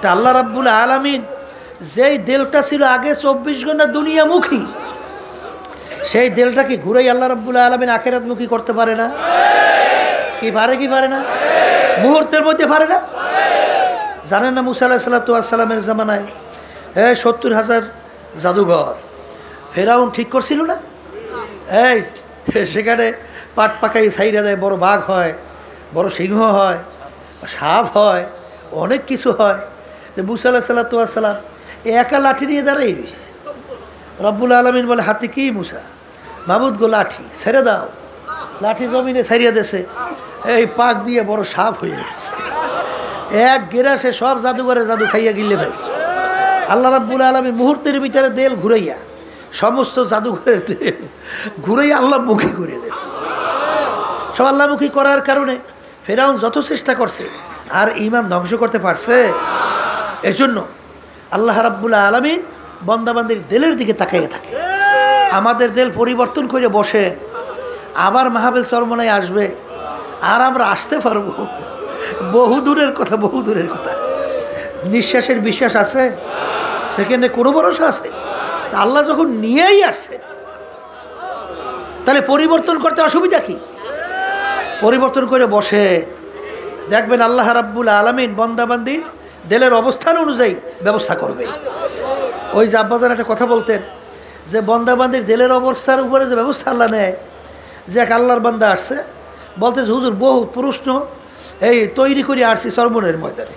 S1: তা আল্লাহ রাব্বুল আলামিন যেই দেলটা ছিল আগে 24 ঘন্টা দুনিয়ামুখী, সেই দেলটাকে ঘুরেই আল্লাহ রাব্বুল আলামিন আখিরাতমুখী করতে পারে না? কি পারে? কি পারে না? মুহূর্তের মধ্যে পারে না? জানেন না মুসা আলাইহিস সালামের জামানায় 70,000 জাদুঘর ফেরাউন ঠিক করছিল না? এই সেখানে পাট পাকাই সাইরা দেয়, বড় বাঘ হয়, বড় সিংহ হয়, সাপ হয়, অনেক কিছু হয়। তো মুসা আলাইহিস সালাম একা লাঠি নিয়ে দাঁড়াই রয়েছে। রব্বুল আলামিন বলে হাতে কি মুসা? মাবুদ গো লাঠি ছেড়ে দাও। লাঠি জমিনে ছাড়িয়ে দেছে, এই পাক দিয়ে বড় সাপ হয়ে গেছে। এক গেরাসে সব জাদুঘরে জাদু খাইয়া গিলে ফেলছে। আল্লাহ রাব্বুল আলামিন মুহূর্তের ভিতরে দেল ঘুরাইয়া সমস্ত জাদুঘরের দেল ঘুরাইয়া আল্লাহমুখী করে দিয়েছে। সব আল্লাহমুখী করার কারণে ফেরাউন যত চেষ্টা করছে আর ঈমান ধ্বংস করতে পারছে। এর জন্য আল্লাহ রাব্বুল আলামিন বান্দাবান্দির দিলের দিকে তাকাইয়ে থাকে। আমাদের দিল পরিবর্তন করে বসে, আবার মাহফিল চরমনায় আসবে আর আমরা আসতে পারবো। বহু দূরের কথা, বহু দূরের কথা। নিঃশ্বাসের বিশ্বাস আছে, সেকেন্ডে কোনো ভরসা আছে? তা আল্লাহ যখন নিয়েই আসছে, তাহলে পরিবর্তন করতে অসুবিধা কি? পরিবর্তন করে বসে দেখবেন আল্লাহ রাব্বুল আলামিন বান্দাবান্দির দিলের অবস্থান অনুযায়ী ব্যবস্থা করবে। ওই যে আব্বাজান একটা কথা বলতেন যে বান্দাবান্দির দিলের অবস্থার উপরে যে ব্যবস্থা আল্লাহ নেয়, যে এক আল্লাহর বান্দা আসছে বলতে যে হুজুর বহু প্রশ্ন এই তৈরি করে আসছি সরমনের ময়দানে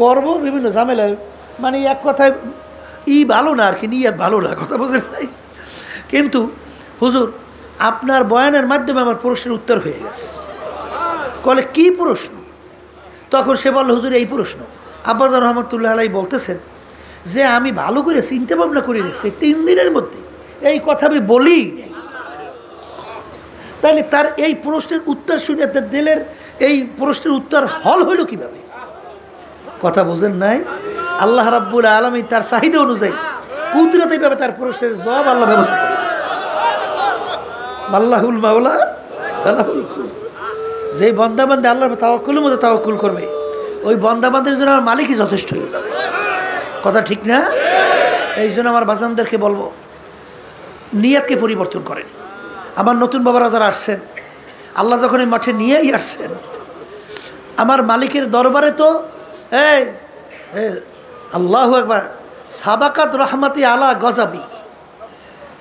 S1: করবো, বিভিন্ন ঝামেলা, মানে এক কথায় ভালো না আর কি, নিয়াত ভালো না, কথা বোঝেন নাই। কিন্তু হুজুর আপনার বয়ানের মাধ্যমে আমার প্রশ্নের উত্তর হয়ে গেছে। বলে কি প্রশ্ন? তখন সে বলল হুজুর এই প্রশ্ন। আব্বাজান রহমতুল্লাহ আলাই বলতেছেন যে আমি ভালো করে চিন্তা ভাবনা করে রেখেছি, 3 দিনের মধ্যে এই কথা আমি বলি নাই। তাহলে তার এই প্রশ্নের উত্তর শুনে তার দিলের এই প্রশ্নের উত্তর হল হইল কিভাবে? কথা বোঝেন নাই? আল্লাহ রাব্বুল আলামিন তার চাহিদা অনুযায়ী কুদরতি ভাবে তার প্রশ্নের জবাব আল্লাহ ব্যবস্থা করে দিয়েছে। আল্লাহুল মাওলা আল্লাহুল কুল। যেই বান্দাবান্দি আল্লাহর তাওয়াক্কুলের মধ্যে তাওয়াক্কুল করবে, ওই বান্দাবান্দির জন্য আমার মালিকই যথেষ্ট হয়ে যাবে। কথা ঠিক না? এই জন্য আমার বাজানদেরকে বলবো, নিয়াতকে পরিবর্তন করেন। আমার নতুন বাবারা যারা আসছেন, আল্লাহ যখন এই মাঠে নিয়েই আসছেন, আমার মালিকের দরবারে তো এই আল্লাহু আকবার, সাবাকাত রহমাতি আলা গজাবি,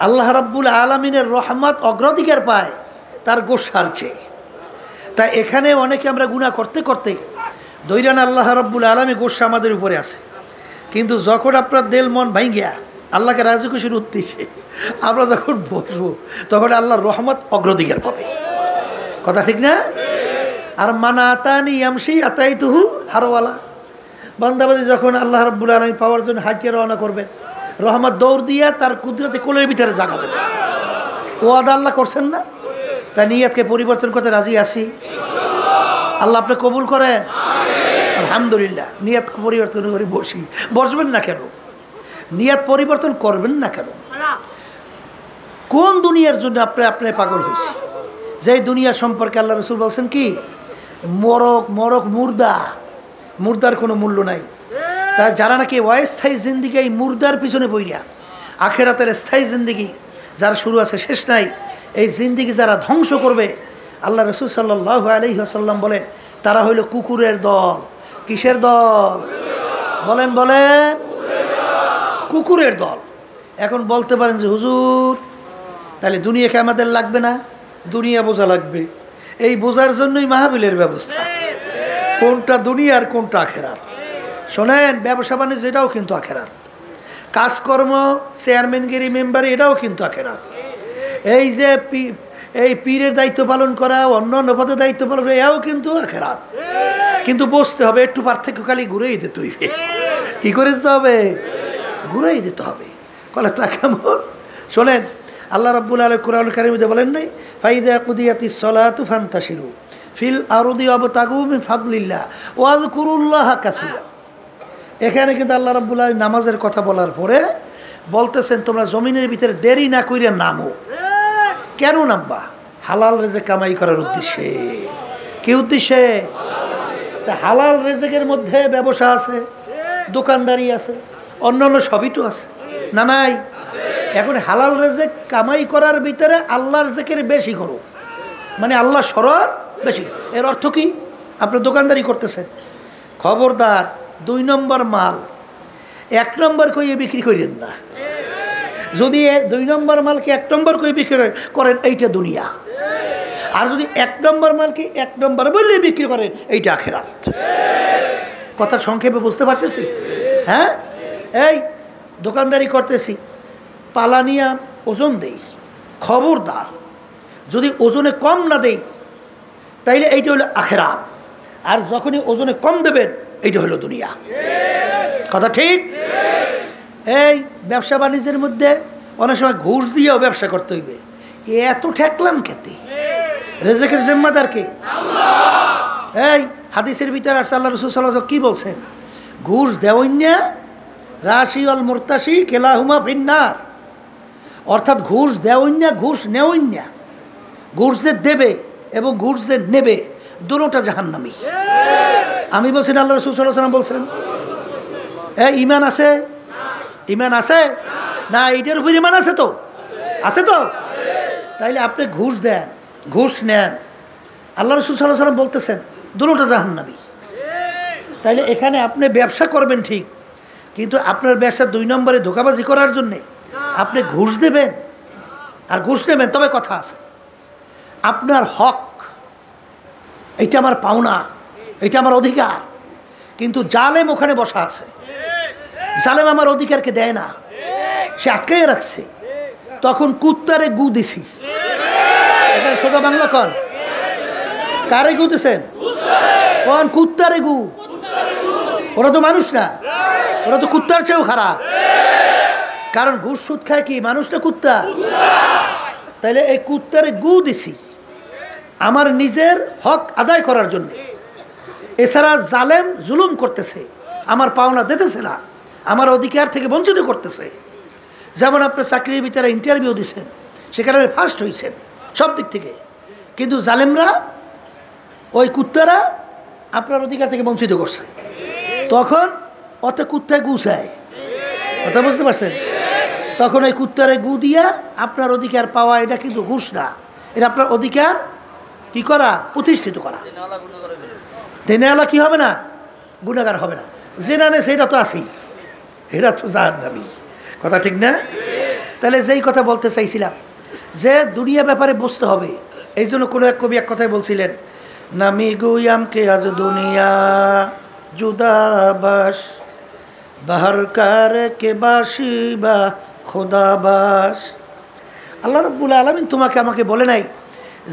S1: আল্লাহ রাব্বুল আলামিনের রহমত অগ্রাধিকার পায় তার গোসার চেয়ে। তা এখানে অনেকে আমরা গুনাহ করতে করতে দৈরান আল্লাহ রাব্বুল আলামিন গোসা আমাদের উপরে আছে, কিন্তু যখন আপনার দিল মন ভাঙ্গিয়া আল্লাহকে রাজি খুশির উদ্দেশ্যে আমরা যখন বসবো, তখন আল্লাহর রহমত অগ্রাধিকার পাবে। কথা ঠিক না? আর মানা আতানি ইয়ামশি আতাইতুহু হারওয়ালা, বান্দাবাদী যখন আল্লাহ রাব্বুল আলামিন পাওয়ার জন্য হাঁটিয়ে রওনা করবেন, রহমত দৌড় দিয়া তার কুদরতে কোলের ভিতরে জায়গা দেবে। ওয়াদা আল্লাহ করছেন না? তা নিয়াতকে পরিবর্তন করতে রাজি আছি। আল্লাহ আপনি কবুল করেন। আলহামদুলিল্লাহ। নিয়াত পরিবর্তন করে বসবেন না কেন? নিয়াত পরিবর্তন করবেন না কেন? কোন দুনিয়ার জন্য আপনি পাগল হয়েছে? যেই দুনিয়া সম্পর্কে আল্লাহ রাসূল বলছেন কি, মরক মুর্দার কোনো মূল্য নাই। তা যারা নাকি অস্থায়ী জিন্দিগি এই মুর্দার পিছনে বইয়া, আখেরাতের স্থায়ী জিন্দিগি যার শুরু আছে শেষ নাই, এই জিন্দিগি যারা ধ্বংস করবে, আল্লাহ রাসূল সাল্লাল্লাহু আলাইহি ওয়াসাল্লাম বলেন তারা হইল কুকুরের দল। কিসের দল? বলেন কুকুরের দল। এখন বলতে পারেন যে হুজুর তাহলে দুনিয়াকে আমাদের লাগবে না? দুনিয়া বোঝা লাগবে। এই বোঝার জন্যই মাহফিলের ব্যবস্থা। কোনটা দুনিয়া আর কোনটা আখেরাত। শোনেন, ব্যবসা বাণিজ্য এটাও কিন্তু আখেরাত, কাজকর্ম চেয়ারম্যানগিরি মেম্বারি এটাও কিন্তু আখেরাত। এই যে পীরের দায়িত্ব পালন করা, অন্য পদের দায়িত্ব পালন করা, এটাও কিন্তু আখেরাত। কিন্তু বসতে হবে, একটু পার্থক্য খালি ঘুরেই দিতে হইবে। কি করে দিতে হবে? ঘুরেই দিতে হবে। কলে তা কেমন? শোনেন, আল্লাহ রাব্বুল আলামিন কোরআন কারীমে বলেন নাই, ফাইদা কুদিয়াতিস সালাতু ফান্তাশিরু ফিল আরদি ওয়াবতাগু মিন ফাদলিল্লাহ ওয়াযকুরুল্লাহা কাসীরা। এখানে কিন্তু আল্লাহ রাব্বুল আলামিন নামাজের কথা বলার পরে বলতেছেন তোমরা জমিনের ভিতরে দেরি না কইরা নামো। কেন নামবা? হালাল রিজিক কামাই করার উদ্দেশ্যে। কি উদ্দেশ্যে? তা হালাল রিজিকের মধ্যে ব্যবসা আছে, দোকানদারি আছে, অন্যান্য সবই তো আছে না নাই? এখন হালাল রিজিক কামাই করার ভিতরে আল্লাহর জিকির বেশি করো, মানে আল্লাহ স্মরণ বেশি। এর অর্থ কি? আপনি দোকানদারি করতেছেন, খবরদার 2 নম্বর মাল 1 নম্বর কইয়ে বিক্রি করেন না। যদি 2 নম্বর মালকে 1 নম্বর কইয়ে বিক্রি করেন, এইটা দুনিয়া। আর যদি 1 নম্বর মালকে 1 নম্বর বললে বিক্রি করেন, এইটা আখিরাত। কথা সংক্ষেপে বুঝতে পারতেছি? হ্যাঁ, এই দোকানদারি করতেছি, পালা নিয়া ওজন দেই, খবরদার যদি ওজনে কম না দেই তাইলে এইটা হলো আখিরাত। আর যখনই ওজনে কম দেবেন, এইটা হলো দুনিয়া। কথা ঠিক? এই ব্যবসা বাণিজ্যের মধ্যে অনেক সময় ঘুষ দিয়েও ব্যবসা করতে হইবে। এত ঠেকলাম খেতে, রিজিকের জিম্মাদার কে? এই হাদিসের ভিতরে আসছে, আল্লাহ রাসূল সাল্লাল্লাহু আলাইহি ওয়াসাল্লাম কি বলছেন? ঘুষ দেওয়াইন্যা রাশি অল মুরতাশি কেলাহুমা ফিন্নার। অর্থাৎ ঘুষ দেওয়াইন্যা, ঘুষ নেওয়াইন্যা, ঘুষ যে দেবে এবং ঘুষ যে নেবে, দুটোটা জাহান্নামী। আমি বলছি না, আল্লাহ রাসূল সাল্লাল্লাহু আলাইহি ওয়াসাল্লাম বলছেন। ইমান আছে? ইমান আছে না? এইটার উপর ইমান আছে তো? আছে তো? তাইলে আপনি ঘুষ দেন, ঘুষ নেন, আল্লাহ রাসূল সাল্লাল্লাহু আলাইহি ওয়াসাল্লাম বলতেছেন দুটোটা জাহান্নামী। তাইলে এখানে আপনি ব্যবসা করবেন ঠিক, কিন্তু আপনার ব্যবসা 2 নম্বরে ধোঁকাবাজি করার জন্যে আপনি ঘুষ দেবেন আর ঘুষ নেবেন। তবে কথা আছে, আপনার হক, এইটা আমার পাওনা, এটা আমার অধিকার, কিন্তু জালেম ওখানে বসা আছে। জালেম আমার অধিকারকে দেয় না, সে আটকে রাখছে। তখন কুত্তারে গু দিছি। এখানে সোজা বাংলা কন, কারে গু দিছেন? কোন কুত্তারে গু? ওরা তো মানুষ না, ওরা তো কুত্তার চেয়েও খারাপ। কারণ ঘুষ সুদ খায় কি মানুষ না কুত্তা? তাইলে এই কুত্তারে গু দিছি আমার নিজের হক আদায় করার জন্য। এছাড়া জালেম জুলুম করতেছে, আমার পাওনা দিতেছে না, আমার অধিকার থেকে বঞ্চিত করতেছে। যেমন আপনি চাকরির ভিতরে ইন্টারভিউ দিচ্ছেন, সেখানে ফার্স্ট হয়েছেন সব দিক থেকে, কিন্তু জালেমরা, ওই কুত্তারা আপনার অধিকার থেকে বঞ্চিত করছে। তখন অত কুত্তায় গু চায়, কথা বুঝতে পারছেন? তখন ওই কুত্তারে গু দিয়া আপনার অধিকার পাওয়া, এটা কিন্তু ঘুষ না, এটা আপনার অধিকার কি করা? প্রতিষ্ঠিত করা। দেনেওয়ালা কি হবে না? গুনাহগার হবে না। জেনা নেছে এটা তো আছেই, এটা তো জাহান্নামী। কথা ঠিক না? তাহলে যেই কথা বলতে চাইছিলাম যে দুনিয়া ব্যাপারে বুঝতে হবে। এই জন্য কোনো এক কবি এক কথাই বলছিলেন, নামি গুয়াম কে আজ দুনিয়া জুদাবাস বাহার কার কে বাসি বা খোদাবাস। আল্লাহ রাব্বুল আলামিন তোমাকে আমাকে বলে নাই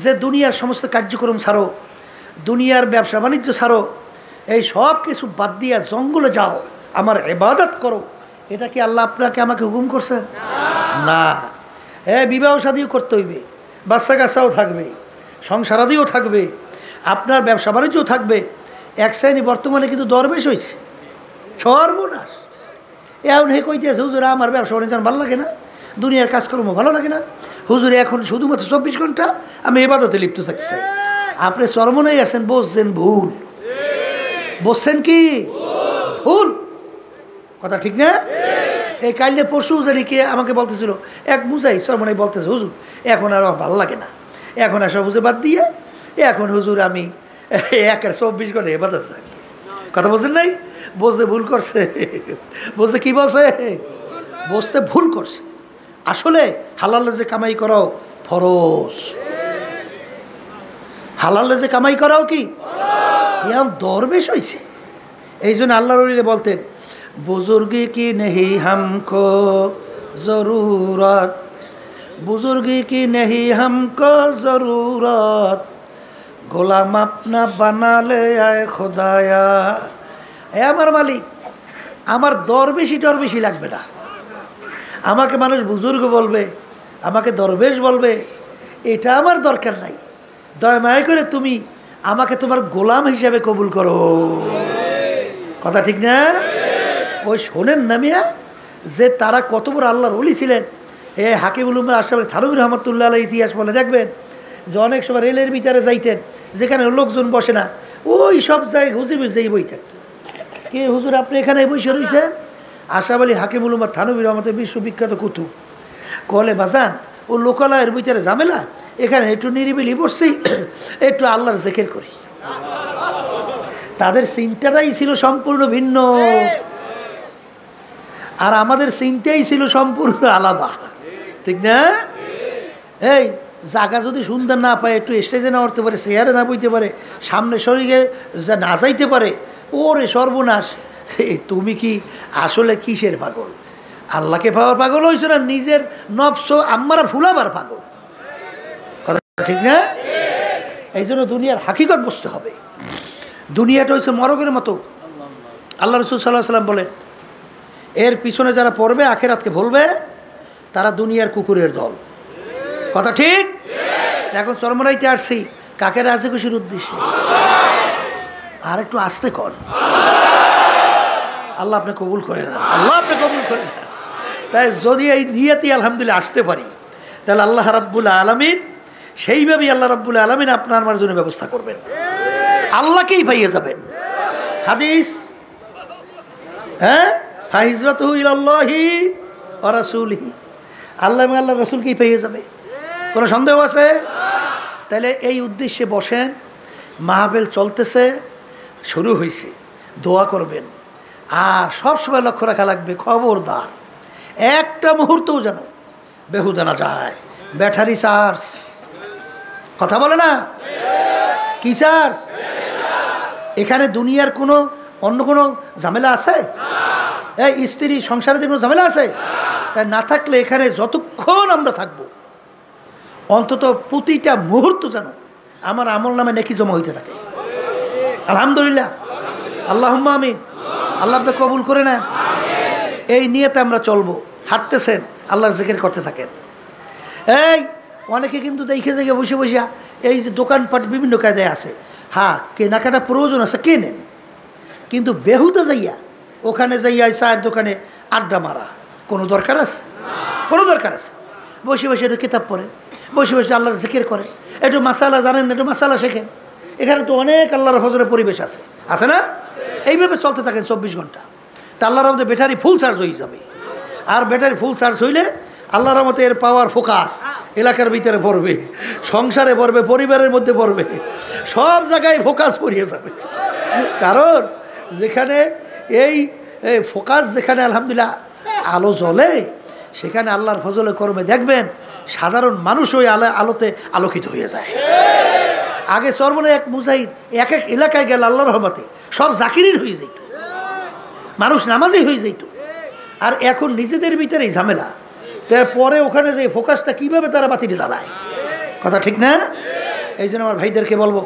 S1: যে দুনিয়ার সমস্ত কার্যক্রম ছাড়ো, দুনিয়ার ব্যবসা বাণিজ্য ছাড়ো, এই সব কিছু বাদ দিয়া জঙ্গলে যাও, আমার ইবাদত করো। এটা কি আল্লাহ আপনাকে আমাকে হুকুম করছেন? না। বিবাহ শাদীও করতে হইবে, বাচ্চা কাচ্চাও থাকবে, সংসারাদিও থাকবে, আপনার ব্যবসা বাণিজ্যও থাকবে। এক শ্রেণী বর্তমানে কিন্তু দরবেশ হয়েছে, সর্বনাশ। এখন হে কইতেছে, হুজুর আমার ব্যবসা বাণিজ্য ভালো লাগে না, দুনিয়ার কাজকর্ম ভালো লাগে না, হুজুরে এখন শুধুমাত্র 24 ঘন্টা আমি ইবাদতে লিপ্ত থাকতে চাই। আপনি চরমনাই আসছেন, বসছেন ভুল। বসছেন কি ভুল? কথা ঠিক না? এই কালকে পরশু হুজুরিকে আমাকে বলতেছিল, এক বুঝাই চরমনাই বলতেছে, হুজুর এখন আর ভালো লাগে না, এখন আর সব হুজুর বাদ দিয়ে এখন হুজুর আমি 24 ঘন্টা ইবাদতে থাকবো। কথা বলছেন নাই? বসতে ভুল করছে। বসতে কি বলছে? বসতে ভুল করছে। আসলে হালালে যে কামাই করাও ফরজ, হালালে যে কামাই করাও কি এখন দরবেশ হয়েছে। এই জন্য আল্লাহর ওলি বলতেন, বুজুর্গি কি নেহি হামকো জরুরত, বুজুর্গি কি নেহি হামকো জরুরত, গোলাম আপনা বানালে আয় খোদায়া, এ আমার মালিক, আমার দরবেশি টরবেশি লাগবে না। আমাকে মানুষ বুজুর্গ বলবে, আমাকে দরবেশ বলবে, এটা আমার দরকার নাই। দয়া মায়া করে তুমি আমাকে তোমার গোলাম হিসাবে কবুল করো। কথা ঠিক না? ওই শোনেন না মিয়া, যে তারা কত বড় আল্লাহর ওলি ছিলেন। হাকিমুল উম্মাহ আশরাফ থানভী রহমতুল্লাহ আলাইহির ইতিহাস বলে দেখবেন যে অনেক সময় রেলের ভিতরে যাইতেন, যেখানে লোকজন বসে না, ওই সব জায়গায় হুজুর যেই বই থাকত। কে হুজুর আপনি এখানে বসে রয়েছেন? আশরাফ আলী হাকিমুল উম্মাহ থানভী রহমতের বিশ্ববিখ্যাত কুতুব। কলে বাজান ও লোকালয়ের ভিতরে ঝামেলা, এখানে একটু নিরিবিলি বসছি, একটু আল্লাহর জিকির করি। তাদের চিন্তাটাই ছিল সম্পূর্ণ ভিন্ন, আর আমাদের চিন্তাই ছিল সম্পূর্ণ আলাদা। ঠিক না? এই জায়গা যদি সুন্দর না পায়, একটু স্টেজে না উঠতে পারে, চেয়ারে না বইতে পারে, সামনে শরীরে না যাইতে পারে, ওরে সর্বনাশ। তুমি কি আসলে কিসের পাগল? আল্লাহকে পাওয়ার পাগল হয়েছে না নিজের নফস আম্মারা ফুলাবার পাগল? কথা ঠিক না? এই জন্য দুনিয়ার হাকিকত বুঝতে হবে। দুনিয়াটা হচ্ছে মরগের মতো। আল্লাহ রাসূল সাল্লাল্লাহু আলাইহি ওয়াসাল্লাম বলেন, এর পিছনে যারা পড়বে আখিরাতকে ভুলবে, তারা দুনিয়ার কুকুরের দল। কথা ঠিক? এখন চরমরাইতে আসছি কাকে রাজি খুশির উদ্দেশ্যে। আর একটু আস্তে কর, আল্লাহ আপনি কবুল করেন না, আল্লাহ আপনি কবুল করেন না। তাই যদি এই নিয়তি আলহামদুলিল্লাহ আসতে পারি, তাহলে আল্লাহ রাব্বুল আলামিন সেইভাবেই আল্লাহ রাব্বুল আলামিন আপনার আমার জন্য ব্যবস্থা করবেন, আল্লাহকেই পাইয়ে যাবেন। হাদিস, হ্যাঁ, ফাহিজরাতুহু ইলাল্লাহি ওয়া রাসূলিহি, আল্লাহ এবং আল্লাহর রাসূলকেই পেয়ে যাবে। কোনো সন্দেহ আছে? তাহলে এই উদ্দেশ্যে বসেন, মাহফিল চলতেছে, শুরু হয়েছে, দোয়া করবেন। আর সবসময় লক্ষ্য রাখা লাগবে, খবরদার একটা মুহূর্তও যেন বেহুদা না যায়। ব্যাটারি চার্জ, কথা বলে না, কি চার্জ? এখানে দুনিয়ার কোনো অন্য কোনো ঝামেলা আছে? এই স্ত্রী সংসারে কোনো ঝামেলা আছে? তাই না থাকলে এখানে যতক্ষণ আমরা থাকবো, অন্তত প্রতিটা মুহূর্ত যেন আমার আমল নামে নেকি জমা হইতে থাকে। আলহামদুলিল্লাহ, আল্লাহুম্মা আমিন। আল্লাহ আপনি কবুল করে নেন। এই নিয়েতে আমরা চলবো। হাঁটতেছেন, আল্লাহর জিকির করতে থাকেন। এই অনেকে কিন্তু দেখে দেখে বসে বসে এই যে দোকানপাট বিভিন্ন কায়দায় আছে, হ্যাঁ কেনাকাটা প্রয়োজন আছে, কেনেন, কিন্তু বেহুদা যাইয়া ওখানে যাইয়া চায়ের দোকানে আড্ডা মারা কোনো দরকার আছে? কোনো দরকার আছে? বসে বসে একটু কিতাব পড়ে, বসে বসে আল্লাহর জিকির করে, একটু মাসালা জানেন না, একটু মাসালা শেখেন। এখানে তো অনেক আল্লাহর ফজরের পরিবেশ আছে, আছে না? এইভাবে চলতে থাকেন 24 ঘন্টা। তা আল্লাহর রহমতে ব্যাটারি ফুল চার্জ হয়ে যাবে। আর ব্যাটারি ফুল চার্জ হইলে আল্লাহর রহমতে এর পাওয়ার ফোকাস এলাকার ভিতরে পড়বে, সংসারে পড়বে, পরিবারের মধ্যে পড়বে, সব জায়গায় ফোকাস পড়িয়ে যাবে। কারণ যেখানে এই ফোকাস, যেখানে আলহামদুলিল্লাহ আলো জ্বলে, সেখানে আল্লাহর ফজলে কর্মে দেখবেন সাধারণ মানুষ ওই আলোতে আলোকিত হয়ে যায়। আগে সর্বনে এক মুজাহিদ এক এক এলাকায় গেল, আল্লাহর রহমতে সব জাকিরির হয়ে যেত, মানুষ নামাজি হয়ে যেত। আর এখন নিজেদের ভিতরেই ঝামেলা, তারপরে ওখানে যে ফোকাসটা কীভাবে তারা বাতিল জ্বালায়। কথা ঠিক না? এই জন্য আমার ভাইদেরকে বলবো,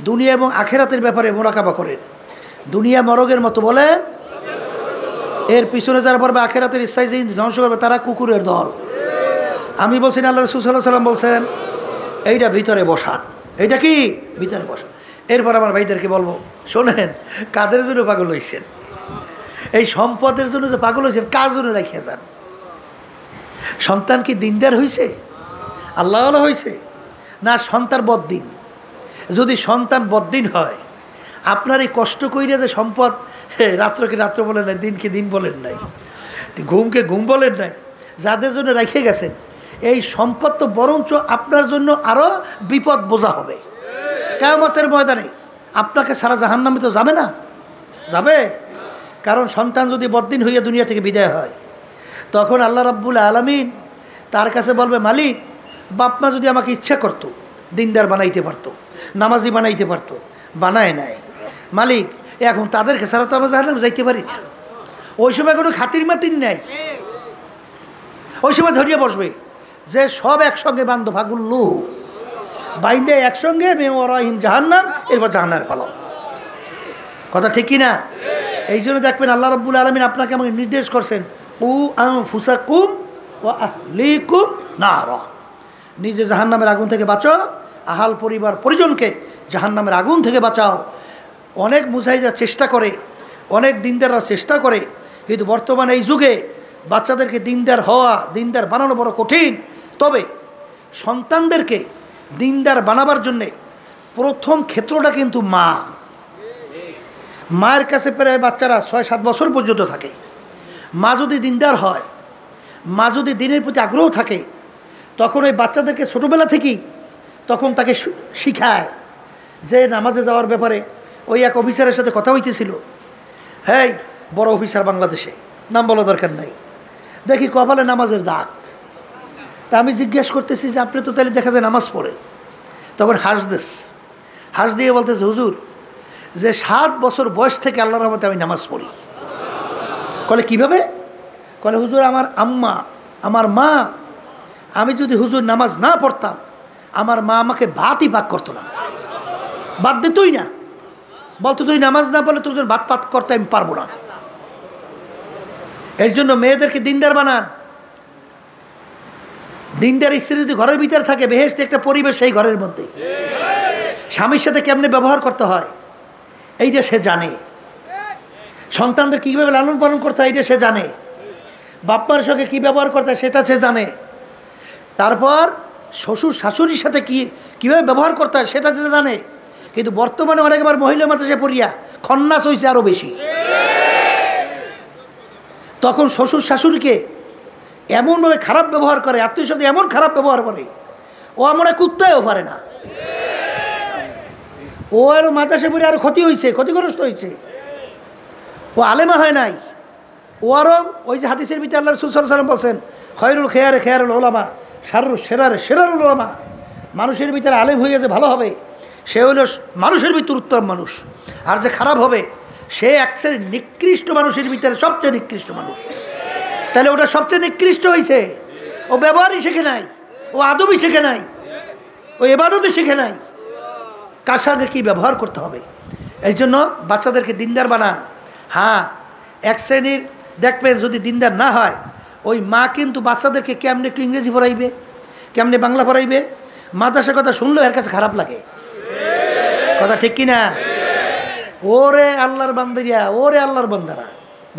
S1: দুনিয়া এবং আখেরাতের ব্যাপারে মোরাকাবা করেন। দুনিয়া মরগের মতো বলেন, এর পিছনে যারা পড়বে আখেরাতের ইচ্ছায় যে ধ্বংস করবে, তারা কুকুরের দল। আমি বলছি না, আল্লাহ রাসূল সাল্লাল্লাহু আলাইহি ওয়াসাল্লাম বলছেন এইটা ভিতরে বসান, এইটা কি ভিতরে বসান। এরপর আমার ভাইদেরকে বলবো, শোনেন, কাদের জন্য পাগল হয়েছেন? এই সম্পদের জন্য যে পাগল হয়েছেন, কার জন্য রাখিয়া যান? সন্তান কি দিনদার হয়েছে, আল্লাহ ওয়ালা হয়েছে, না সন্তান বদ্দিন? যদি সন্তান বদ্দিন হয়, আপনার এই কষ্ট কইরা যে সম্পদ, রাত্রকে রাত্র বলেন নাই, দিনকে দিন বলেন নাই, ঘুমকে ঘুম বলেন নাই, যাদের জন্য রেখে গেছেন, এই সম্পদ তো বরঞ্চ আপনার জন্য আরও বিপদ বোঝা হবে। কিয়ামতের ময়দানে আপনাকে সারা জাহান্নামে তো যাবে না, যাবে। কারণ সন্তান যদি বদ্দিন হইয়া দুনিয়া থেকে বিদায় হয়, তখন আল্লাহ রাব্বুল আলামিন তার কাছে বলবে, মালিক, বাপ মা যদি আমাকে ইচ্ছা করতো দিনদার বানাইতে পারতো, নামাজি বানাইতে পারতো, বানায় নাই। মালিক, এখন তাদেরকে ছাড়া তো আমরা জাহান্নামে যাইতে পারি না। ওই সময় কোনো খাতির মাতির নাই। ওই সময় ধরিয়ে বসবে যে সব একসঙ্গে বান্ধব, ফাগুল্লু বাইন্দে একসঙ্গে মেওয়ারাহিম জাহান্নাম, এরপর জাহান্নামে পালাও। কথা ঠিক কি না? এই জন্য দেখবেন আল্লাহ রাব্বুল আলামিন আপনাকে আমাকে নির্দেশ করছেন, উ আনফুসাকুম ওয়া আহলিকুম নারা, নিজে জাহান্নামের আগুন থেকে বাঁচো, আহাল পরিবার পরিজনকে জাহান্নামের আগুন থেকে বাঁচাও। অনেক মুজাহিদরা চেষ্টা করে, অনেক দিনদাররা চেষ্টা করে, কিন্তু বর্তমানে এই যুগে বাচ্চাদেরকে দিনদার হওয়া, দিনদার বানানো বড় কঠিন। তবে সন্তানদেরকে দিনদার বানাবার জন্যে প্রথম ক্ষেত্রটা কিন্তু মা। মায়ের কাছে প্রায় বাচ্চারা 6-7 বছর পর্যন্ত থাকে। মা যদি দিনদার হয়, মা যদি দিনের প্রতি আগ্রহ থাকে, তখন ওই বাচ্চাদেরকে ছোটোবেলা থেকেই তখন তাকে শিখায় যে নামাজে যাওয়ার ব্যাপারে। ওই এক অফিসারের সাথে কথা হইতেছিল, হ্যাঁ বড় অফিসার বাংলাদেশে, নাম বলা দরকার নাই, দেখি কপালে নামাজের দাগ। তা আমি জিজ্ঞেস করতেছি যে আপনি তো তাহলে দেখা যায় নামাজ পড়ে। তখন হাঁস দিয়ে বলতেছে, হুজুর যে 7 বছর বয়স থেকে আল্লাহর রহমতে আমি নামাজ পড়ি। কলে কিভাবে? কলে হুজুর আমার আম্মা, আমার মা, আমি যদি হুজুর নামাজ না পড়তাম, আমার মা আমাকে ভাতই পাক করতো না, ভাত দিতই না, বলতো তুই নামাজ না পড়লে তোর ভাত পাক করতে আমি পারবো না। এর জন্য মেয়েদেরকে দিনদার বানান। দিনদার স্ত্রী যদি ঘরের ভিতরে থাকে, বেহেশতে একটা পরিবেশ সেই ঘরের মধ্যে। স্বামীর সাথে কেমনে ব্যবহার করতে হয় এইটা সে জানে, সন্তানদের কীভাবে লালন পালন করতে হয় এইটা সে জানে, বাপমার সঙ্গে কী ব্যবহার করতে হয় সেটা সে জানে, তারপর শ্বশুর শাশুড়ির সাথে কীভাবে ব্যবহার করতে হয় সেটা সে জানে। কিন্তু বর্তমানে অনেকবার মহিলা মাদ্রাসায় পড়িয়া খন্নাস হয়েছে আরও বেশি। তখন শ্বশুর শাশুড়িকে এমনভাবে খারাপ ব্যবহার করে, আত্মীয় সাথে এমন খারাপ ব্যবহার করে, ও আমরা কুত্তায়ও পারে না। ও আরও মাদ্রাসায় পড়ে আরও ক্ষতিগ্রস্ত হয়েছে। ও আলেমা হয় নাই, ও আরও ওই যে হাদিসের ভিতরে আল্লাহ রাসূল সাল্লাল্লাহু আলাইহি ওয়াসাল্লাম বলছেন, খয়রুল খেয়ারুল উলামা শাররুল শেরারুল উলামা। মানুষের ভিতরে আলেম হয়ে যে ভালো হবে, সে হলো মানুষের ভিতরে উত্তম মানুষ। আর যে খারাপ হবে, সে এক শ্রেণীর নিকৃষ্ট মানুষের ভিতরে সবচেয়ে নিকৃষ্ট মানুষ। তাহলে ওটা সবচেয়ে নিকৃষ্ট হয়েছে। ও ব্যবহারই শেখে নাই, ও আদবই শেখে নাই, ও ইবাদতই শেখে নাই, কার সঙ্গে কী ব্যবহার করতে হবে। এই জন্য বাচ্চাদেরকে দিনদার বানান। হ্যাঁ, এক শ্রেণীর দেখবেন যদি দিনদার না হয়, ওই মা কিন্তু বাচ্চাদেরকে কেমনে একটু ইংরেজি পড়াইবে, কেমনে বাংলা পড়াইবে, মাদ্রাসার কথা শুনলেও এর কাছে খারাপ লাগে। কথা ঠিক কিনা? ওরে আল্লাহর বান্দারিয়া, ওরে আল্লাহর বান্দারা,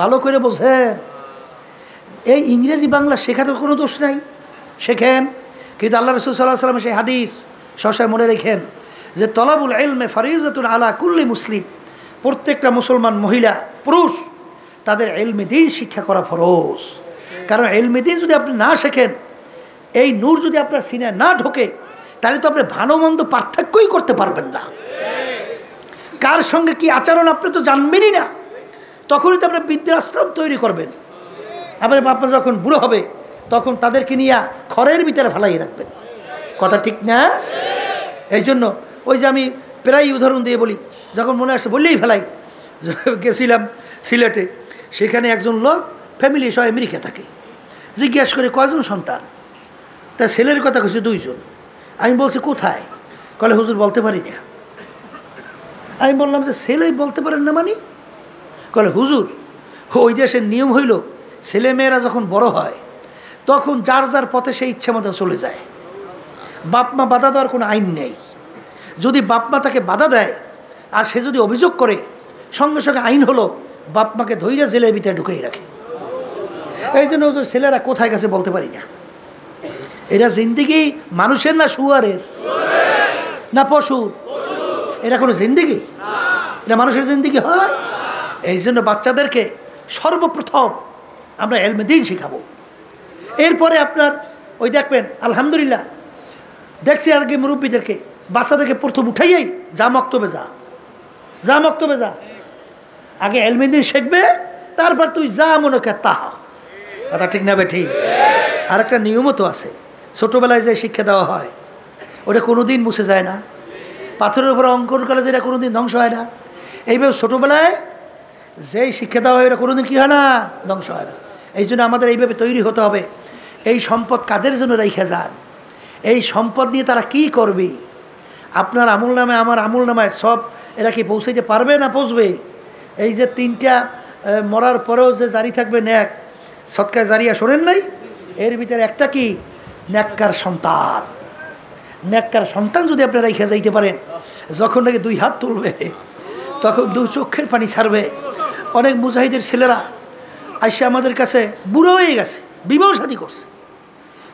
S1: ভালো করে বোঝেন, এই ইংরেজি বাংলা শেখাতে কোনো দোষ নাই, শেখেন। কিন্তু আল্লাহ রাসূল সাল্লাল্লাহু আলাইহি ওয়াসাল্লাম সেই হাদিস সবসময় মনে রেখেন যে তলাবুল ইলমে ফারিজাতুন আলা কুল্লি মুসলিম, প্রত্যেকটা মুসলমান মহিলা পুরুষ তাদের ইলমে দ্বীন শিক্ষা করা ফরজ। কারণ ইলমে দ্বীন যদি আপনি না শেখেন, এই নূর যদি আপনার সিনায় না ঢোকে, তাহলে তো আপনি ভালো মন্দ পার্থক্যই করতে পারবেন না। কার সঙ্গে কি আচরণ আপনি তো জানবেনই না, তখনই তো আপনি বৃদ্ধাশ্রম তৈরি করবেন। আপনার বাবা যখন বুড়ো হবে, তখন তাদেরকে নিয়ে খড়ের ভিতরে ফেলাই রাখবেন। কথা ঠিক না? এই জন্য ওই যে আমি প্রায় উদাহরণ দিয়ে বলি, যখন মনে আসে বললেই ফেলাই। গেছিলাম সিলেটে, সেখানে একজন লোক ফ্যামিলি সহ আমেরিকা থাকে। জিজ্ঞাসা করে কয়জন সন্তান, তা ছেলের কথা কইছে 2 জন। আমি বলছি কোথায়? কলে হুজুর বলতে পারি না। আমি বললাম যে ছেলে বলতে পারেন না মানে? কলে হুজুর ওই দেশের নিয়ম হইল, ছেলে মেয়েরা যখন বড় হয় তখন যার যার পথে সেই ইচ্ছে মতো চলে যায়, বাপ মা বাধা দেওয়ার কোনো আইন নেই। যদি বাপ মা তাকে বাধা দেয় আর সে যদি অভিযোগ করে, সঙ্গে সঙ্গে আইন হলো বাপ মাকে ধৈর্য জেলের ভিতরে ঢুকিয়ে রাখে। এই জন্য ছেলেরা কোথায় গেছে বলতে পারি না। এটা জিন্দিগি মানুষের না শুয়ারের না পশুর? এটা কোনো জিন্দিগি? এটা মানুষের জিন্দিগি হয়? এই জন্য বাচ্চাদেরকে সর্বপ্রথম আমরা ইলমে দ্বীন শেখাবো। এরপরে আপনার ওই দেখবেন আলহামদুলিল্লাহ দেখছি আগে মুরব্বীদেরকে বাচ্চাদেরকে প্রথম উঠাইয়াই যা মক্তবে যা, আগে ইলমে দ্বীন শিখবে, তারপর তুই যা মনে কর তাহা। কথা ঠিক না বেঠি? আর একটা নিয়মও তো আছে, ছোটোবেলায় যে শিক্ষা দেওয়া হয় ওটা কোনো দিন মুছে যায় না। পাথরের উপরে অঙ্কন করলে যেটা কোনো দিন ধ্বংস হয় না, এইভাবে ছোটোবেলায় যেই শিক্ষা দেওয়া হয় এটা কোনো দিন কী হয় না, ধ্বংস হয় না। এই জন্য আমাদের এইভাবে তৈরি হতে হবে। এই সম্পদ কাদের জন্য রেখে যান, এই সম্পদ নিয়ে তারা কি করবে, আপনার আমল নামায় আমার আমল নামায় সব এরা কি পৌঁছাইতে পারবে না পৌঁছবে? এই যে 3টা মরার পরেও যে জারি থাকবে ন্যাক, সৎকায় জারিয়া শোনেন নাই? এর ভিতরে একটা কি? ন্যাক্কার সন্তান। ন্যাক্কার সন্তান যদি আপনারা রেখে যাইতে পারেন, যখন নাকি 2 হাত তুলবে তখন 2 চোখের পানি ছাড়বে। অনেক মুজাহিদের ছেলেরা আইসা আমাদের কাছে বুড়ো হয়ে গেছে, বিবাহ শাদী করছে,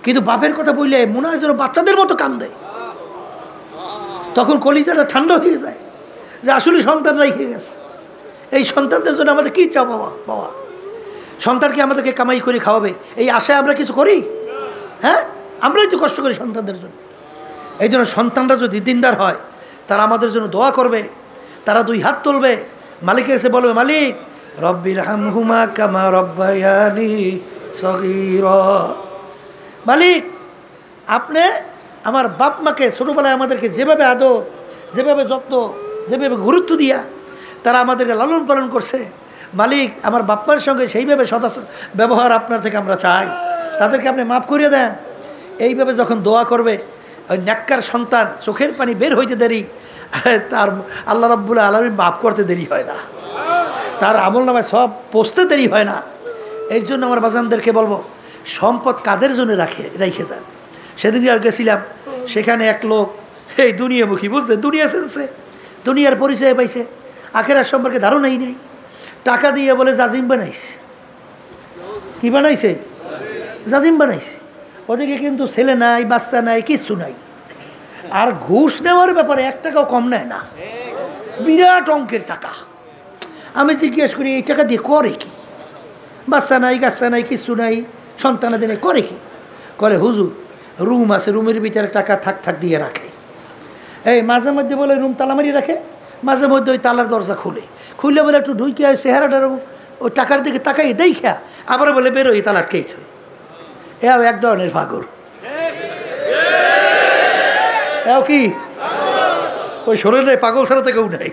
S1: কিন্তু বাপের কথা বললে মনে হয় যেন বাচ্চাদের মতো কান্দে। তখন কলিজাটা ঠান্ডা হয়ে যায় যে আসলে সন্তান রেখে গেছে। এই সন্তানদের জন্য আমাদের কী চাও বাবা? বাবা সন্তানকে আমাদেরকে কামাই করে খাওয়াবে, এই আশায় আমরা কিছু করি? হ্যাঁ, আমরাই তো কষ্ট করি সন্তানদের জন্য। এই জন্য সন্তানরা যদি দিনদার হয়, তারা আমাদের জন্য দোয়া করবে, তারা 2 হাত তুলবে, মালিকের কাছে বলবে, মালিক রব্বির হামহুমা কামা রব্বায়ানি সগীরা। মালিক আপনি আমার বাপ মাকে ছোটোবেলায় আমাদেরকে যেভাবে আদর, যেভাবে যত্ন, যেভাবে গুরুত্ব দিয়া তারা আমাদেরকে লালন পালন করছে, মালিক আমার বাপ মার সঙ্গে সেইভাবে ব্যবহার আপনার থেকে আমরা চাই, তাদেরকে আপনি মাফ করিয়ে দেন। এইভাবে যখন দোয়া করবে, ওই ন্যাক্কার সন্তান চোখের পানি বের হইতে দেরি, তার আল্লাহ রাব্বুল আলামিন মাফ করতে দেরি হয় না, তার আমল নামায় সব পৌঁছতে দেরি হয় না। এই জন্য আমার বাজানদেরকে বলবো, সম্পদ কাদের জন্য রেখে যান। সেদিন আর গেছিলাম, সেখানে এক লোক এই দুনিয়ামুখী, বুঝছে, দুনিয়া সেন্সে, দুনিয়ার পরিচয় পাইছে, আখেরার সম্পর্কে ধারণাই নেই। টাকা দিয়ে বলে জাজিম বানাইছে। কি বানাইছে? জাজিম বানাইছে। ওদিকে কিন্তু ছেলে নাই, বাচ্চা নাই, কিচ্ছু নাই। আর ঘুষ নেওয়ার ব্যাপারে 1 টাকাও কম নেয় না, বিরাট অঙ্কের টাকা। আমি জিজ্ঞেস করি এই টাকা দিয়ে করে কি? বাচ্চা নাই, কাচ্চা নাই, কিচ্ছু নাই, সন্তানাদের করে কি? করে হুজুর রুম আছে, রুমের ভিতরে টাকা থাক দিয়ে রাখে। এই মাঝে মধ্যে বলে রুম তালা মারিয়ে রাখে, মাঝে মধ্যে ওই তালার দরজা খুলে বলে একটু ঢুকে হয় চেহারাটার ওই টাকার দিকে তাকাই দেখা আবার বলে বেরোই তালা আটকেই থই। এও এক ধরনের পাগল। এও কি ওই শরীরে পাগল ছাড়া তো কেউ নাই।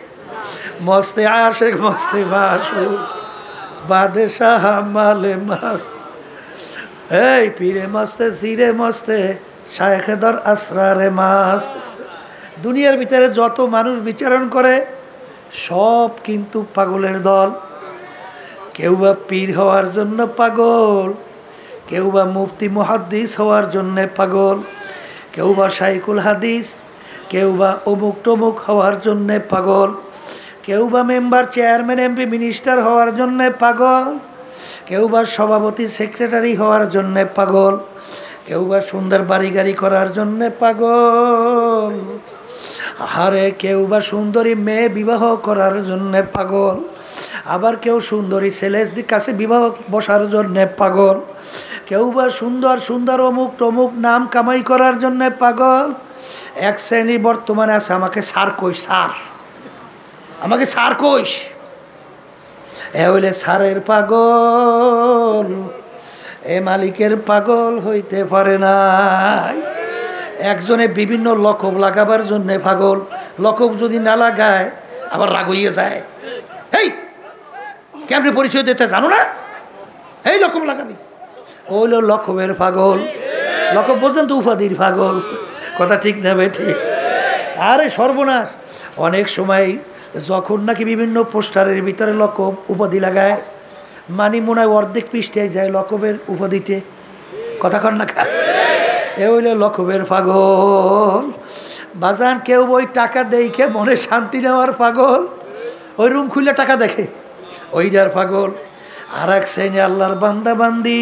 S1: মস্তে আশেক মস্তে বাসু বাদশাহ মালে মাস্ত, এই পীরে মস্তে সিরে মস্তে শায়েখে দর আসরারে মাস্ত। দুনিয়ার ভিতরে যত মানুষ বিচরণ করে সব কিন্তু পাগলের দল। কেউ বা পীর হওয়ার জন্য পাগল, কেউ বা মুফতি মুহাদ্দিস হওয়ার জন্যে পাগল, কেউ বা শাইখুল হাদিস, কেউ বা অমুক টমুক হওয়ার জন্যে পাগল, কেউ বা মেম্বার, চেয়ারম্যান, এমপি, মিনিস্টার হওয়ার জন্যে পাগল, কেউ বা সভাপতি, সেক্রেটারি হওয়ার জন্যে পাগল, কেউ বা সুন্দর বাড়ি গাড়ি করার জন্যে পাগল, আরে কেউ বা সুন্দরী মেয়ে বিবাহ করার জন্যে পাগল, আবার কেউ সুন্দরী ছেলের কাছে বিবাহ বসার জন্যে পাগল, কেউ বা সুন্দর সুন্দর অমুক টমুক নাম কামাই করার জন্যে পাগল। এক শ্রেণী বর্তমানে আছে, আমাকে স্যার কইস, স্যার আমাকে স্যার কইস, এ হইলে স্যারের পাগল, এ মালিকের পাগল হইতে পারে নাই। একজনে বিভিন্ন লকব লাগাবার জন্যে পাগল, লকব যদি না লাগায় আবার রাগ হইয়া যায়। এই কেমনি পরিচয় দিতে জানো না, এই লকব লাগাবি, ওইল লকবের পাগল। লকব বোঝেন তো, উপাধির পাগল। কথা ঠিক না ভাই? ঠিক। আরে সর্বনাশ, অনেক সময় যখন নাকি বিভিন্ন পোস্টারের ভিতরে লকব উপাধি লাগায়, মানি মনে হয় অর্ধেক পৃষ্ঠায় যায় লকবের উপাধিতে। কথা কন না খা, এ হইলে লকবের পাগল। বাজান কেউ ওই টাকা দেখে মনে শান্তি নেওয়ার পাগল, ওই রুম খুলে টাকা দেখে, ওইটার পাগল। আর এক শ্রেণী আল্লাহর বান্দা বান্দি,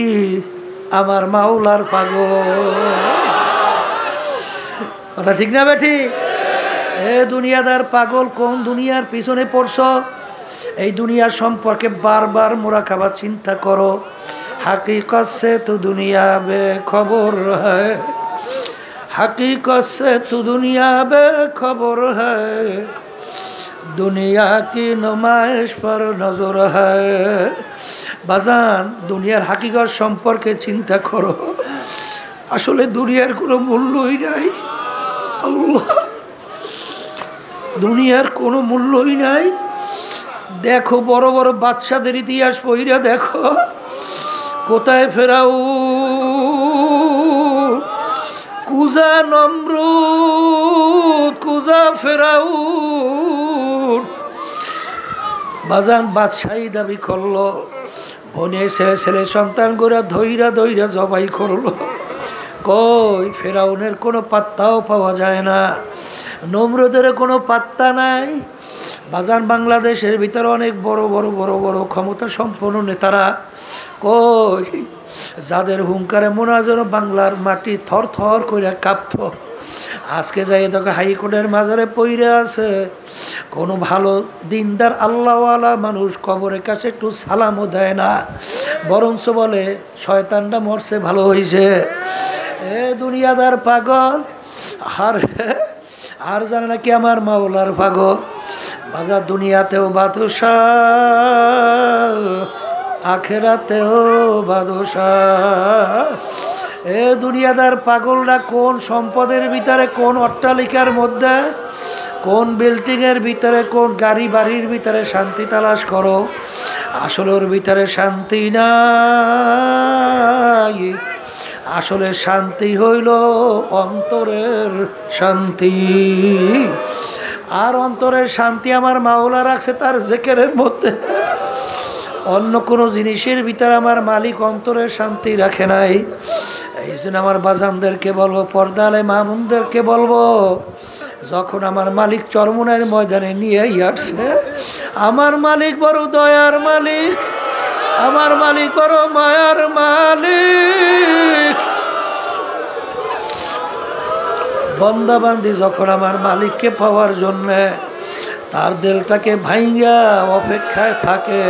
S1: আমার মাওলার পাগল। কথা ঠিক না বেঠি? এ দুনিয়াদার পাগল, কোন দুনিয়ার পিছনে পড়ছ? এই দুনিয়ার সম্পর্কে বারবার মুরাকাবা চিন্তা করো। हकीकत से तो दुनिया बेखबर है, हकीकत से तो दुनिया बेखबर है, दुनिया की नुमाइश पर नजर है। বাজান দুনিয়ার হাকিকত সম্পর্কে চিন্তা করো, আসলে দুনিয়ার কোনো মূল্যই নাই। আল্লাহ, দুনিয়ার কোনো মূল্যই নাই। দেখো বড় বড় বাদশাদের ইতিহাস পড়িয়া দেখো, কোথায় ফেরাও, কুজা নমরুদ, কুজা রাজা ফেরাউন বাজান বাদশাহী দাবি করলো, বনে ছেলে ছেলে সন্তান গোরা ধৈরা ধৈরা জবাই করলো। কই ফেরাউনের কোনো পাত্তাও পাওয়া যায় না, নমরুদের কোনো পাত্তা নাই। বাজান বাংলাদেশের ভিতরে অনেক বড় বড় বড় বড় ক্ষমতা সম্পন্ন নেতারা কই, যাদের হুঙ্কারে মনে হয় যেন বাংলার মাটি থর থর করে কাঁপত, আজকে যাই দেখো হাইকোর্টের মাজারে পইরে আছে। কোনো ভালো দিনদার আল্লাহওয়ালা মানুষ কবরের কাছে একটু সালামও দেয় না, বরঞ্চ বলে শয়তানটা মরছে ভালো হয়েছে। এ দুনিয়াদার পাগল, আর জানে নাকি আমার মাওলার পাগল। বাজার দুনিয়াতেও বাদশাহ, আখেরাতেও বাদশাহ। এ দুনিয়াদার পাগলরা কোন সম্পদের ভিতরে, কোন অট্টালিকার মধ্যে, কোন বিল্ডিংয়ের ভিতরে, কোন গাড়ি বাড়ির ভিতরে শান্তি তালাশ করো, আসলে ওর ভিতরে শান্তি নাই। আসলে শান্তি হইল অন্তরের শান্তি, আর অন্তরের শান্তি আমার মাওলা রাখছে তার জিকিরের মধ্যে। অন্য কোনো জিনিসের ভিতরে আমার মালিক অন্তরের শান্তি রাখে নাই। এই জন্য আমার বাজানদেরকে বলবো, পর্দালে মামুনদেরকে বলবো, যখন আমার মালিক চরমনের ময়দানে নিয়ে আসছে, আমার মালিক বড় দয়ার মালিক, আমার মালিক বড় মায়ার মালিক। বন্দাবান্দি যখন আমার মালিককে পাওয়ার জন্যে তার দিলটাকে ভাইঙ্গা অপেক্ষায় থাকে,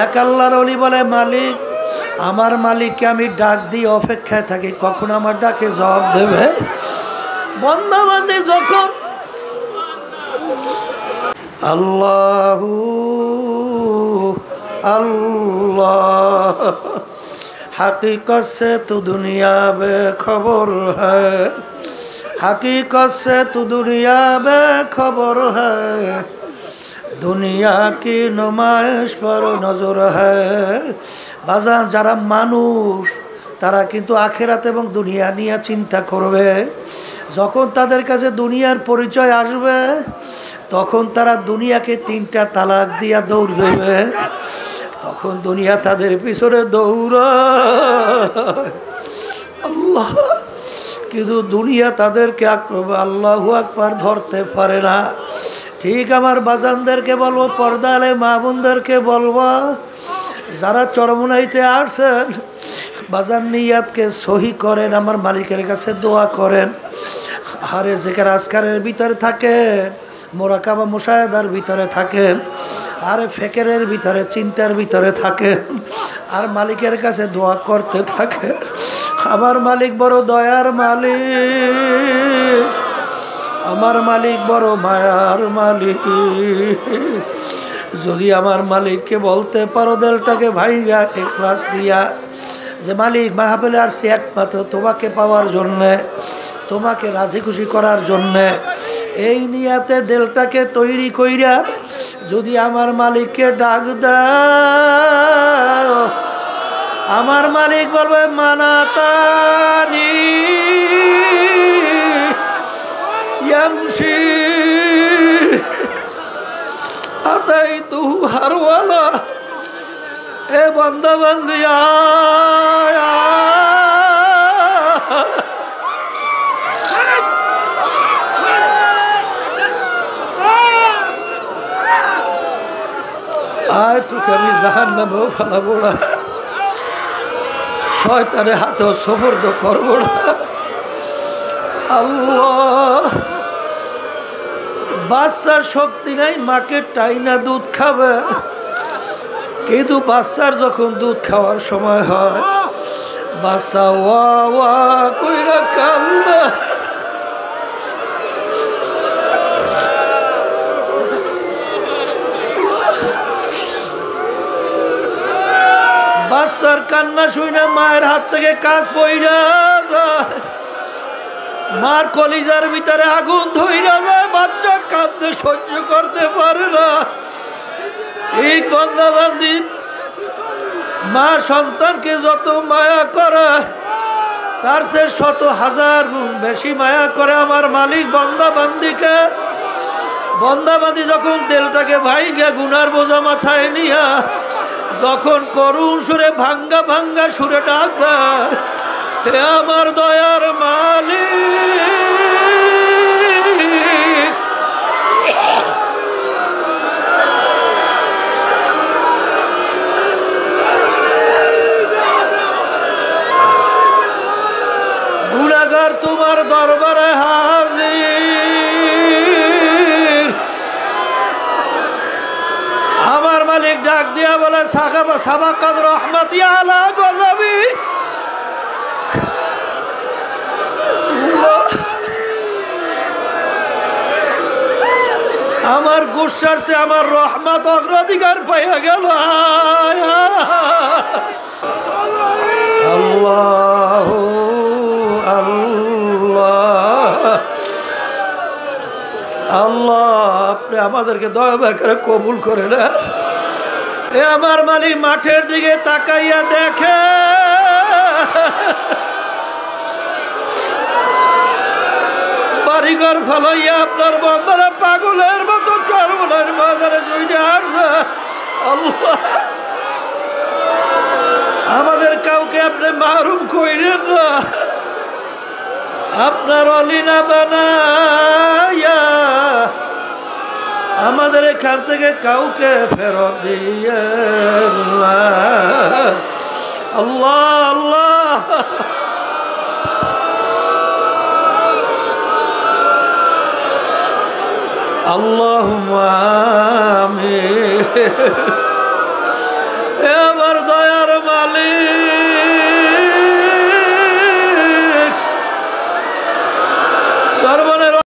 S1: এক আল্লাহর ওলি বলে, মালিক আমার মালিককে আমি ডাক দিয়ে অপেক্ষায় থাকি কখন আমার ডাকে জবাব দেবে। বন্দাবান্দি যখন আল্লাহু अल्लाह हकीकत से तू दुनिया बेखबर है, हकीकत से तू दुनिया बेखबर है, दुनिया की नुमाइश पर नजर है। बाजान যারা মানুষ তারা কিন্তু আখিরাত এবং দুনিয়া নিয়ে চিন্তা করবে। যখন তাদের কাছে দুনিয়ার পরিচয় আসবে তখন তারা দুনিয়াকে তিনটা তালাক দিয়া দৌড় দেবে, তখন দুনিয়া তাদের পিছনে দৌড়ায়। আল্লাহ, কিন্তু দুনিয়া তাদেরকে আল্লাহু আকবার ধরতে পারে না। ঠিক আমার বাজানদেরকে বলবো, পর্দালে মা বোনদেরকে বলবো, যারা চরমনাইতে আসছেন বাজান নিয়াতকে সহি করেন, আমার মালিকের কাছে দোয়া করেন। আরে জিকির আজকারের ভিতরে থাকেন, মোরাকাবা মুশাহাদার ভিতরে থাকেন, আর ফিকিরের ভিতরে চিন্তার ভিতরে থাকেন, আর মালিকের কাছে দোয়া করতে থাকেন। আমার মালিক বড় দয়ার মালিক, আমার মালিক বড় মায়ার মালিক। যদি আমার মালিককে বলতে পারো দিলটাকে ভাইয়া ইখলাস দিয়া, যে মালিক মাহফিলে আসছি একমাত্র তোমাকে পাওয়ার জন্যে, তোমাকে রাজি খুশি করার জন্যে, এই নিয়াতে দিলটাকে তৈরি কইরা যদি আমার মালিককে ডাক দাও, আমার মালিক বলবে মানাতানি ইয়ামশি আতাইতু হারওয়ালা। এ বান্দা বান্দি আয়, আয় তোকে আমি জাহান্নামেও ফেলাবো না, শয়তানের হাতেও সুপর্দ করবো না। আল্লাহ, বাচ্চার শক্তি নাই, মাকে টাইনা দুধ খাবে, কিন্তু বাচ্চার যখন দুধ খাওয়ার সময় হয় বাচ্চা ওয়া ওয়া কইরা কান্দে। বাচ্চার কান্না শুনে মায়ের হাত থেকে কাজ পইরা যায়, মার কলিজার ভিতরে আগুন ধইরা যায়, বাচ্চা কাঁদতে সহ্য করতে পারে না। এই বন্দাবান্দি মা সন্তানকে যত মায়া করে তার চেয়ে শত হাজার গুণ বেশি মায়া করে আমার মালিক বান্দা বান্দিকে। বান্দা বান্দি যখন তেলটাকে ভাইঙ্গা গুনার বোঝা মাথায় নিয়া যখন করুণ সুরে ভাঙ্গা ভাঙ্গা সুরে ডাক দেয়, হে আমার দয়ার মালিক, গুনাহগার তোমার দরবারে হাজির। আমার মালিক ডাক দিয়া বলে, সাবাকাত রহমতি আলা গজবি। আমার গুসার সে আমার রহমত অগ্রাধিকার পাইয়া গেল। আল্লাহ আল্লাহ আল্লাহ, আপনি আমাদেরকে দয়া করে কবুল করে না। এ আমার মালিক মাঠের দিকে তাকাইয়া দেখে বাড়িঘর ফেলাইয়া আপনার বান্দারা পাগলের মতো চরমনের ময়দানে চলে আসবে। আল্লাহ, আমাদের কাউকে আপনি মাহরুম কইরেন না, আপনার অলিনা বানাইয়া আমাদের এখান থেকে কাউকে ফেরত দিয়েন না। আল্লাহ আল্লাহ, আল্লাহুম্মা আমিন। আমার দয়ার মালিক,